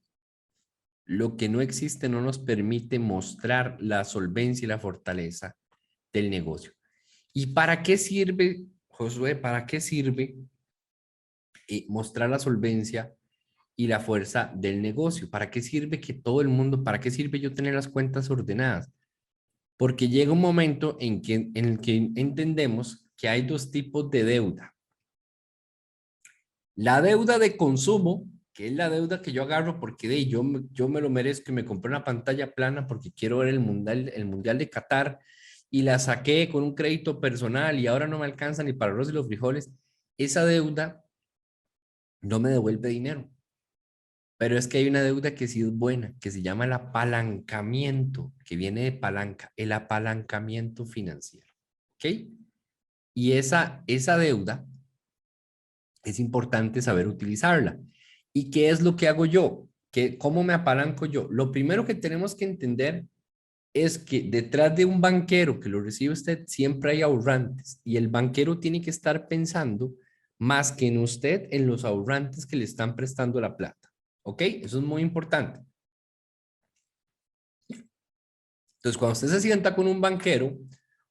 no nos permite mostrar la solvencia y la fortaleza del negocio. ¿Y para qué sirve, Josué? ¿Para qué sirve mostrar la solvencia y la fuerza del negocio? ¿Para qué sirve que todo el mundo, para qué sirve yo tener las cuentas ordenadas? Porque llega un momento en el que entendemos que hay dos tipos de deuda. La deuda de consumo, que es la deuda que yo agarro porque yo me lo merezco y me compré una pantalla plana porque quiero ver el mundial de Qatar y la saqué con un crédito personal y ahora no me alcanza ni para arroz y los frijoles. Esa deuda no me devuelve dinero. Pero es que hay una deuda que sí es buena, que se llama el apalancamiento, que viene de palanca, el apalancamiento financiero. ¿Ok? Y esa deuda es importante saber utilizarla. ¿Y qué es lo que hago yo? ¿Cómo me apalanco yo? Lo primero que tenemos que entender es que detrás de un banquero que lo recibe usted siempre hay ahorrantes y el banquero tiene que estar pensando más que en usted, en los ahorrantes que le están prestando la plata. ¿Ok? Eso es muy importante. Entonces, cuando usted se sienta con un banquero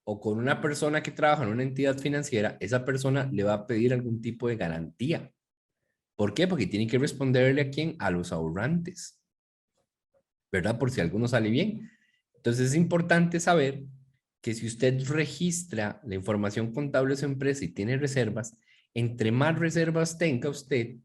o con una persona que trabaja en una entidad financiera, esa persona le va a pedir algún tipo de garantía. ¿Por qué? Porque tiene que responderle a quién, a los ahorrantes, ¿verdad? Por si algo no sale bien. Entonces es importante saber que si usted registra la información contable de su empresa y tiene reservas, entre más reservas tenga usted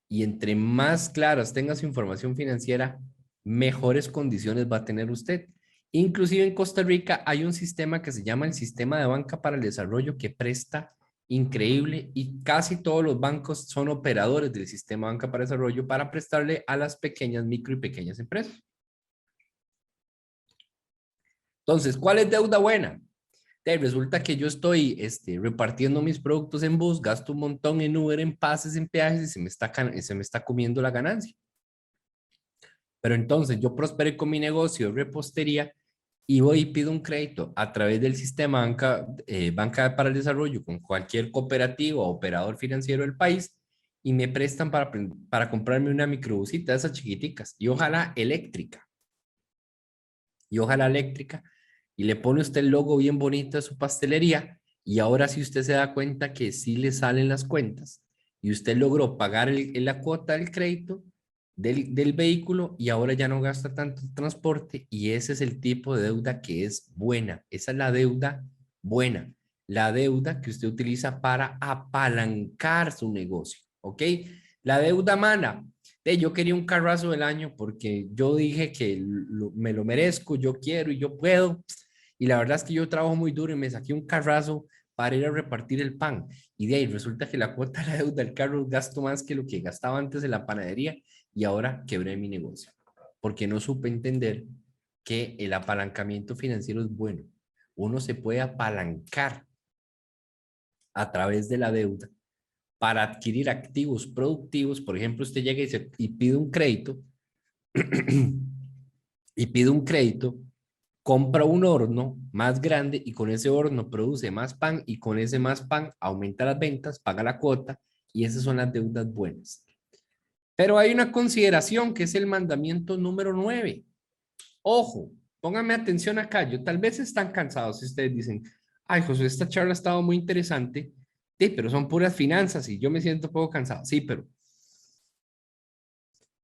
y entre más claras tenga su información financiera, mejores condiciones va a tener usted. Inclusive en Costa Rica hay un sistema que se llama el Sistema de Banca para el Desarrollo que presta increíble y casi todos los bancos son operadores del Sistema de Banca para el Desarrollo para prestarle a las pequeñas, micro y pequeñas empresas. Entonces, ¿cuál es deuda buena? Resulta que yo estoy repartiendo mis productos en bus, gasto un montón en Uber, en pases, en peajes y se me está comiendo la ganancia. Pero entonces yo prosperé con mi negocio de repostería y voy y pido un crédito a través del sistema Banca para el Desarrollo con cualquier cooperativa o operador financiero del país y me prestan para comprarme una microbusita de esas chiquiticas y ojalá eléctrica. Y le pone usted el logo bien bonito de su pastelería y ahora si usted se da cuenta que sí le salen las cuentas y usted logró pagar la cuota del crédito del vehículo y ahora ya no gasta tanto transporte y ese es el tipo de deuda que es buena. Esa es la deuda buena, la deuda que usted utiliza para apalancar su negocio, ¿ok? La deuda mala. Yo quería un carrazo del año porque yo dije que me lo merezco, yo quiero y yo puedo. Y la verdad es que yo trabajo muy duro y me saqué un carrazo para ir a repartir el pan. Y de ahí resulta que la cuota de la deuda del carro gasto más que lo que gastaba antes en la panadería y ahora quebré mi negocio. Porque no supe entender que el apalancamiento financiero es bueno. Uno se puede apalancar a través de la deuda para adquirir activos productivos. Por ejemplo, usted llega y pide un crédito y pide un crédito, compra un horno más grande y con ese horno produce más pan y con ese más pan aumenta las ventas, paga la cuota y esas son las deudas buenas. Pero hay una consideración que es el mandamiento número 9. Ojo, pónganme atención acá. Yo tal vez están cansados si ustedes dicen, ay, José, esta charla ha estado muy interesante, sí, pero son puras finanzas y yo me siento un poco cansado. Sí, pero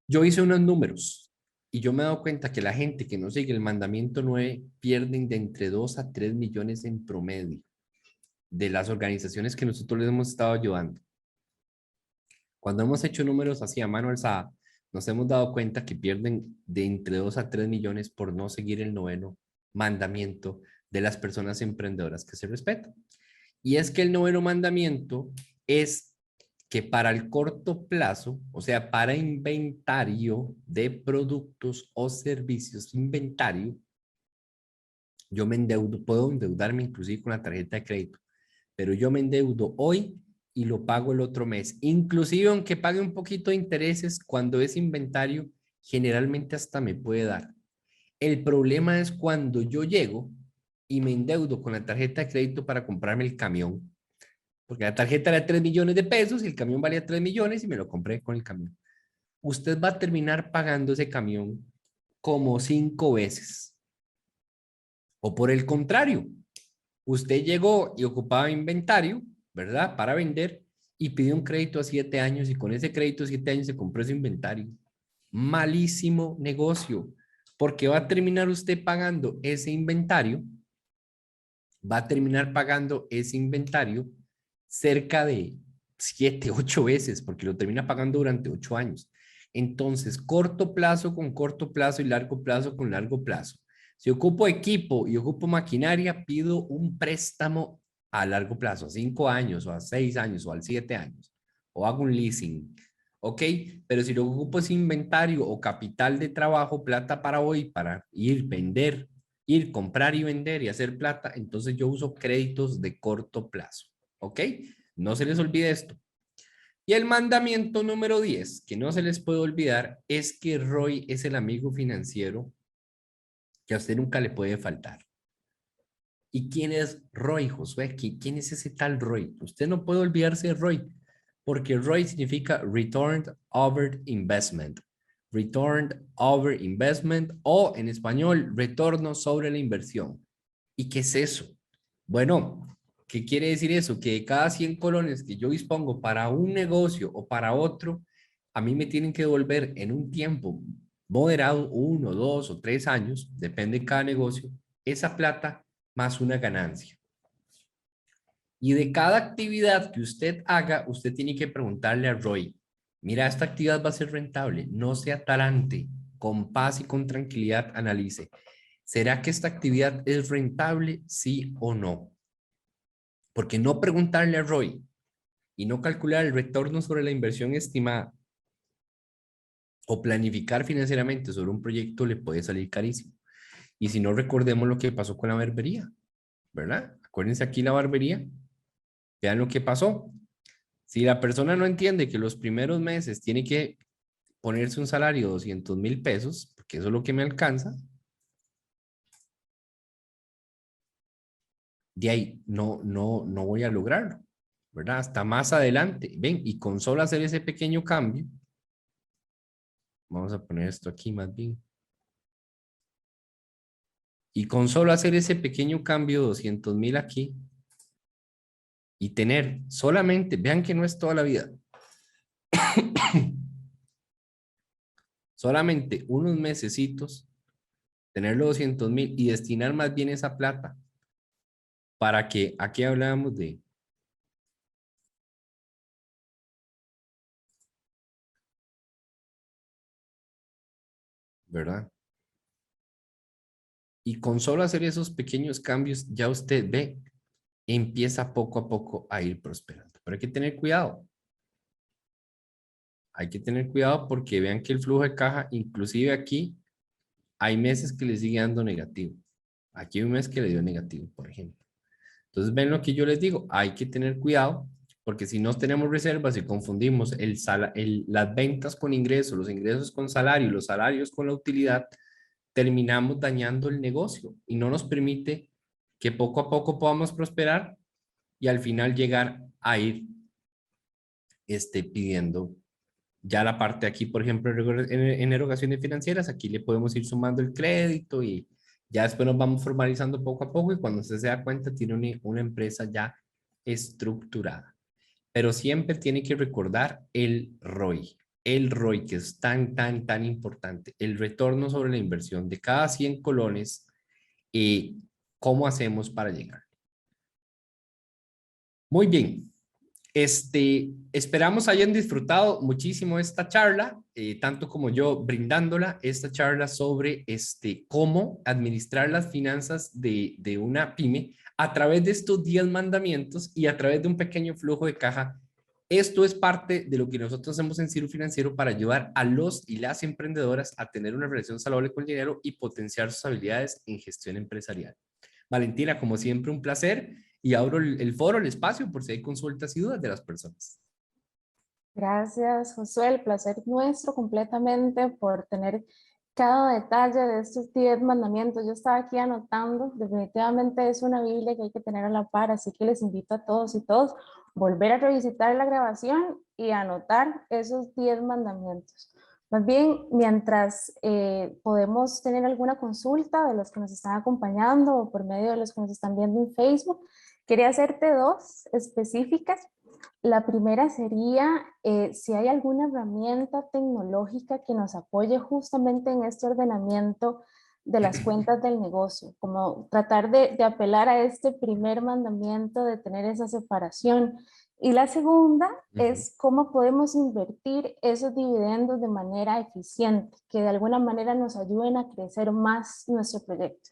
yo hice unos números y yo me he dado cuenta que la gente que no sigue el mandamiento 9 pierden de entre 2 a 3 millones en promedio de las organizaciones que nosotros les hemos estado ayudando. Cuando hemos hecho números así a mano alzada, nos hemos dado cuenta que pierden de entre 2 a 3 millones por no seguir el noveno mandamiento de las personas emprendedoras que se respetan. Y es que el noveno mandamiento es que para el corto plazo, o sea, para inventario de productos o servicios, inventario, yo me endeudo, puedo endeudarme inclusive con la tarjeta de crédito, pero yo me endeudo hoy y lo pago el otro mes. Inclusive aunque pague un poquito de intereses, cuando es inventario, generalmente hasta me puede dar. El problema es cuando yo llego y me endeudo con la tarjeta de crédito para comprarme el camión, porque la tarjeta era 3 millones de pesos y el camión valía 3 millones y me lo compré con el camión. Usted va a terminar pagando ese camión como 5 veces. O por el contrario, usted llegó y ocupaba inventario, ¿verdad? Para vender y pidió un crédito a 7 años y con ese crédito a 7 años se compró ese inventario. Malísimo negocio, porque va a terminar usted pagando ese inventario, va a terminar pagando ese inventario cerca de 7, 8 veces, porque lo termina pagando durante 8 años. Entonces, corto plazo con corto plazo y largo plazo con largo plazo. Si ocupo equipo y ocupo maquinaria, pido un préstamo a largo plazo, a 5 años o a 6 años o a 7 años, o hago un leasing. ¿Ok? Pero si lo que ocupo es inventario o capital de trabajo, plata para hoy, para ir, vender, ir, comprar y vender y hacer plata, entonces yo uso créditos de corto plazo. ¿Ok? No se les olvide esto. Y el mandamiento número 10, que no se les puede olvidar, es que Roy es el amigo financiero que a usted nunca le puede faltar. ¿Y quién es Roy, Josué? ¿Quién es ese tal Roy? Usted no puede olvidarse de Roy, porque Roy significa Return Over Investment. Return Over Investment o en español, retorno sobre la inversión. ¿Y qué es eso? Bueno, ¿qué quiere decir eso? Que de cada 100 colones que yo dispongo para un negocio o para otro, a mí me tienen que devolver en un tiempo moderado, 1, 2 o 3 años, depende de cada negocio, esa plata más una ganancia. Y de cada actividad que usted haga, usted tiene que preguntarle a Roy, mira, esta actividad va a ser rentable, no se atarante, con paz y con tranquilidad analice. ¿Será que esta actividad es rentable, sí o no? Porque no preguntarle a Roy y no calcular el retorno sobre la inversión estimada o planificar financieramente sobre un proyecto le puede salir carísimo. Y si no, recordemos lo que pasó con la barbería, ¿verdad? Acuérdense aquí la barbería. Vean lo que pasó. Si la persona no entiende que los primeros meses tiene que ponerse un salario de 200,000 pesos, porque eso es lo que me alcanza, de ahí no voy a lograrlo, ¿verdad? Hasta más adelante. Ven, y con solo hacer ese pequeño cambio, vamos a poner esto aquí más bien. Y con solo hacer ese pequeño cambio de 200,000 aquí y tener solamente, vean que no es toda la vida, solamente unos mesecitos, tener los 200,000 y destinar más bien esa plata para que, aquí hablábamos de, ¿verdad? Y con solo hacer esos pequeños cambios, ya usted ve, empieza poco a poco a ir prosperando. Pero hay que tener cuidado. Hay que tener cuidado porque vean que el flujo de caja, inclusive aquí, hay meses que le sigue dando negativo. Aquí hay un mes que le dio negativo, por ejemplo. Entonces, ven lo que yo les digo, hay que tener cuidado porque si no tenemos reservas y confundimos las ventas con ingresos, los ingresos con salario, los salarios con la utilidad, terminamos dañando el negocio y no nos permite que poco a poco podamos prosperar y al final llegar a ir pidiendo ya la parte aquí, por ejemplo, en erogaciones financieras, aquí le podemos ir sumando el crédito y ya después nos vamos formalizando poco a poco y cuando usted se da cuenta tiene una empresa ya estructurada. Pero siempre tiene que recordar el ROI que es tan importante, el retorno sobre la inversión de cada 100 colones y cómo hacemos para llegar. Muy bien. Esperamos hayan disfrutado muchísimo esta charla, tanto como yo brindándola, esta charla sobre cómo administrar las finanzas de una pyme a través de estos 10 mandamientos y a través de un pequeño flujo de caja. Esto es parte de lo que nosotros hacemos en Ciro Financiero para ayudar a los y las emprendedoras a tener una relación saludable con el dinero y potenciar sus habilidades en gestión empresarial. Valentina, como siempre, un placer y abro el foro, el espacio, por si hay consultas y dudas de las personas. Gracias, Josué. El placer nuestro completamente por tener cada detalle de estos 10 mandamientos. Yo estaba aquí anotando, definitivamente es una Biblia que hay que tener a la par, así que les invito a todos y todos volver a revisitar la grabación y anotar esos 10 mandamientos. Más bien, mientras podemos tener alguna consulta de los que nos están acompañando o por medio de los que nos están viendo en Facebook, quería hacerte dos específicas. La primera sería si hay alguna herramienta tecnológica que nos apoye justamente en este ordenamiento de las cuentas del negocio, como tratar de apelar a este primer mandamiento de tener esa separación. Y la segunda es cómo podemos invertir esos dividendos de manera eficiente, que de alguna manera nos ayuden a crecer más nuestro proyecto.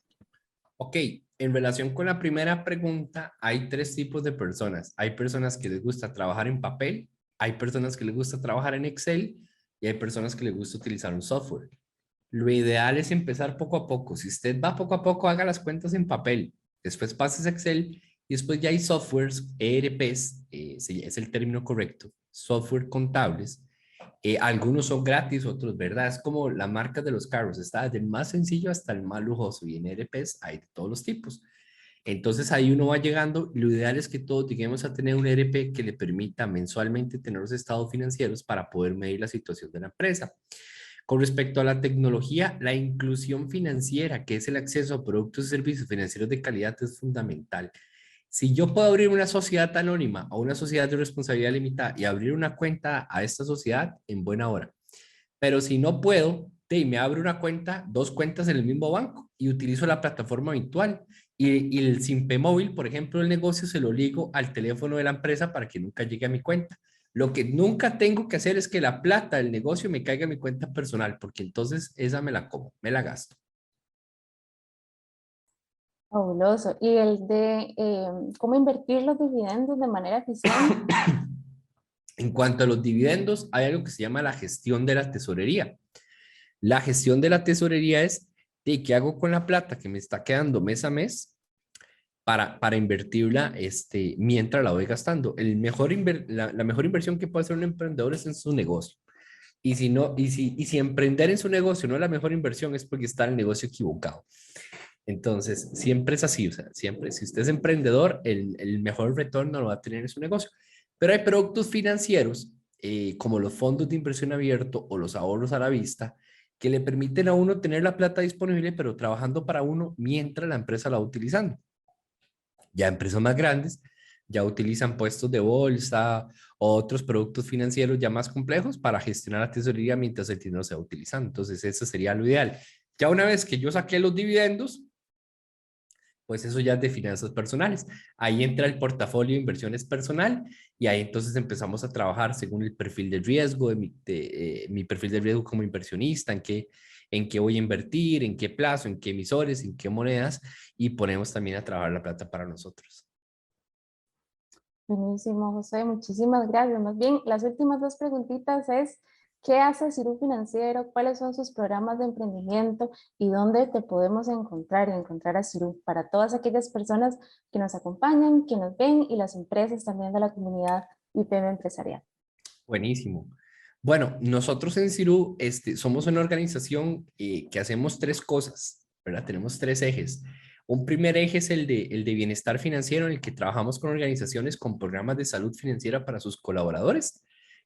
Ok, en relación con la primera pregunta, hay tres tipos de personas. Hay personas que les gusta trabajar en papel, hay personas que les gusta trabajar en Excel y hay personas que les gusta utilizar un software. Lo ideal es empezar poco a poco. Si usted va poco a poco, haga las cuentas en papel, después pases a Excel y después ya hay softwares, ERPs, es el término correcto, software contables. Algunos son gratis, otros, ¿verdad? Es como la marca de los carros, está desde el más sencillo hasta el más lujoso y en ERPs hay de todos los tipos. Entonces ahí uno va llegando, lo ideal es que todos lleguemos a tener un ERP que le permita mensualmente tener los estados financieros para poder medir la situación de la empresa. Con respecto a la tecnología, la inclusión financiera, que es el acceso a productos y servicios financieros de calidad, es fundamental. Si yo puedo abrir una sociedad anónima o una sociedad de responsabilidad limitada y abrir una cuenta a esta sociedad, en buena hora. Pero si no puedo, me abro una cuenta, dos cuentas en el mismo banco y utilizo la plataforma habitual. Y el SIMPE móvil, por ejemplo, el negocio se lo ligo al teléfono de la empresa para que nunca llegue a mi cuenta. Lo que nunca tengo que hacer es que la plata del negocio me caiga a mi cuenta personal, porque entonces esa me la como, me la gasto. Fabuloso. Y el de cómo invertir los dividendos de manera eficiente. En cuanto a los dividendos, hay algo que se llama la gestión de la tesorería. La gestión de la tesorería es de qué hago con la plata que me está quedando mes a mes para invertirla mientras la voy gastando. La mejor inversión que puede hacer un emprendedor es en su negocio. Y si no, y si emprender en su negocio no es la mejor inversión, es porque está en el negocio equivocado. Entonces, siempre es así, o sea, siempre, si usted es emprendedor, el mejor retorno lo va a tener en su negocio. Pero hay productos financieros, como los fondos de inversión abierto o los ahorros a la vista, que le permiten a uno tener la plata disponible, pero trabajando para uno mientras la empresa la va utilizando. Ya empresas más grandes ya utilizan puestos de bolsa o otros productos financieros ya más complejos para gestionar la tesorería mientras el dinero se va utilizando. Entonces, eso sería lo ideal. Ya una vez que yo saqué los dividendos, pues eso ya es de finanzas personales. Ahí entra el portafolio de inversiones personal y ahí entonces empezamos a trabajar según el perfil de riesgo, mi perfil de riesgo como inversionista, en qué voy a invertir, en qué plazo, en qué emisores, en qué monedas, y ponemos también a trabajar la plata para nosotros. Buenísimo, José, muchísimas gracias. Más bien, las últimas dos preguntitas es, ¿qué hace Ciro Financiero? ¿Cuáles son sus programas de emprendimiento? ¿Y dónde te podemos encontrar y encontrar a Ciro? Para todas aquellas personas que nos acompañan, que nos ven y las empresas también de la comunidad IPM empresarial. Buenísimo. Bueno, nosotros en Cirú somos una organización que hacemos tres cosas, ¿verdad? Tenemos tres ejes. Un primer eje es el de bienestar financiero, en el que trabajamos con organizaciones con programas de salud financiera para sus colaboradores,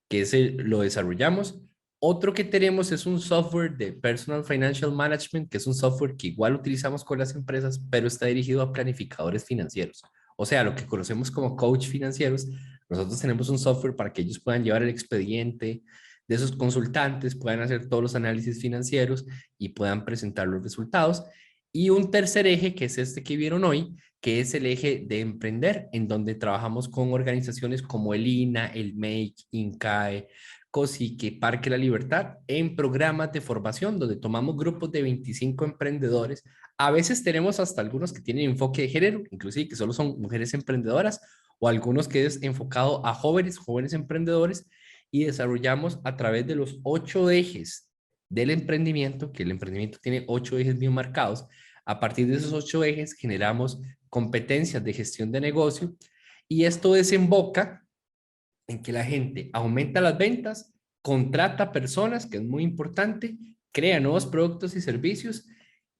que ese lo desarrollamos. Otro que tenemos es un software de Personal Financial Management, que es un software que igual utilizamos con las empresas, pero está dirigido a planificadores financieros. O sea, lo que conocemos como coach financieros. Nosotros tenemos un software para que ellos puedan llevar el expediente de esos consultantes, puedan hacer todos los análisis financieros y puedan presentar los resultados. Y un tercer eje, que es este que vieron hoy, que es el eje de emprender, en donde trabajamos con organizaciones como el INA, el MEIC, INCAE, COSICE, Parque La Libertad, en programas de formación, donde tomamos grupos de 25 emprendedores. A veces tenemos hasta algunos que tienen enfoque de género, inclusive que solo son mujeres emprendedoras, o algunos que es enfocado a jóvenes emprendedores, y desarrollamos a través de los 8 ejes del emprendimiento, que el emprendimiento tiene 8 ejes bien marcados. A partir de esos 8 ejes generamos competencias de gestión de negocio, y esto desemboca en que la gente aumenta las ventas, contrata personas, que es muy importante, crea nuevos productos y servicios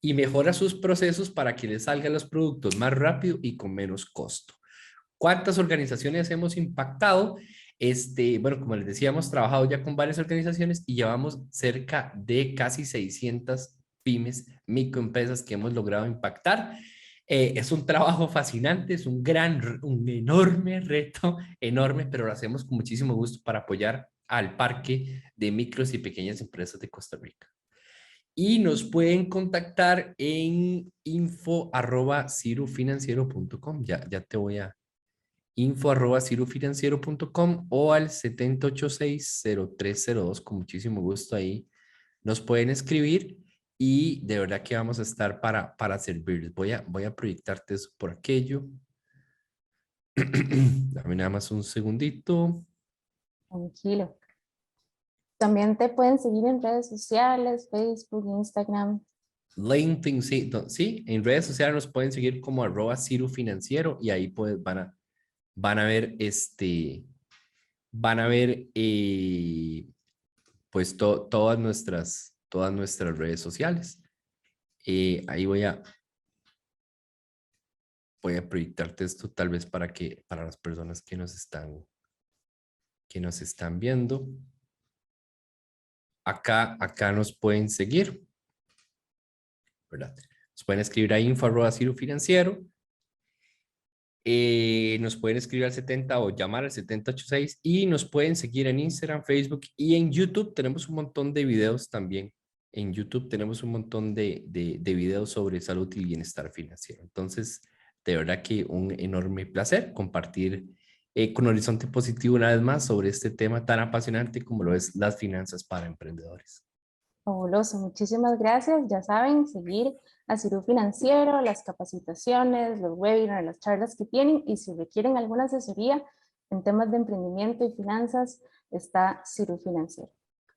y mejora sus procesos para que les salgan los productos más rápido y con menos costo. ¿Cuántas organizaciones hemos impactado? Bueno, como les decía, hemos trabajado ya con varias organizaciones y llevamos cerca de casi 600 pymes, microempresas que hemos logrado impactar. Es un trabajo fascinante, es un enorme reto, enorme, pero lo hacemos con muchísimo gusto para apoyar al parque de micros y pequeñas empresas de Costa Rica. Y nos pueden contactar en info@cirufinanciero.com. Ya te voy a info@cirufinanciero.com o al 786-0302. Con muchísimo gusto ahí nos pueden escribir y de verdad que vamos a estar para servirles. Voy a proyectarte eso por aquello. Dame nada más un segundito. Tranquilo. También te pueden seguir en redes sociales, Facebook, Instagram. LinkedIn, sí, sí, en redes sociales nos pueden seguir como @cirufinanciero y ahí pues van a ver van a ver pues todas nuestras redes sociales. Ahí voy a proyectarte esto tal vez para las personas que nos están viendo. Acá nos pueden seguir, ¿verdad? Nos pueden escribir a info@cirufinanciero. Nos pueden escribir al 70 o llamar al 7086 y nos pueden seguir en Instagram, Facebook y en YouTube. Tenemos un montón de videos también En YouTube tenemos un montón de videos sobre salud y bienestar financiero. Entonces, de verdad que un enorme placer compartir con Horizonte Positivo una vez más sobre este tema tan apasionante como lo es las finanzas para emprendedores. Fabuloso, muchísimas gracias. Ya saben, seguir a Ciru Financiero, las capacitaciones, los webinars, las charlas que tienen, y si requieren alguna asesoría en temas de emprendimiento y finanzas, está Ciru Financiero.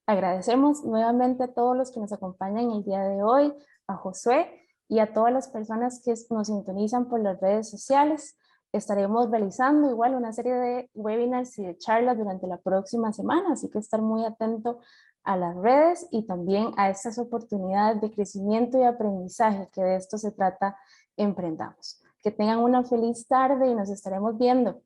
Agradecemos nuevamente a todos los que nos acompañan el día de hoy, a Josué y a todas las personas que nos sintonizan por las redes sociales. Estaremos realizando igual una serie de webinars y de charlas durante la próxima semana, así que estar muy atento a las redes y también a estas oportunidades de crecimiento y aprendizaje, que de esto se trata Emprendamos. Que tengan una feliz tarde y nos estaremos viendo.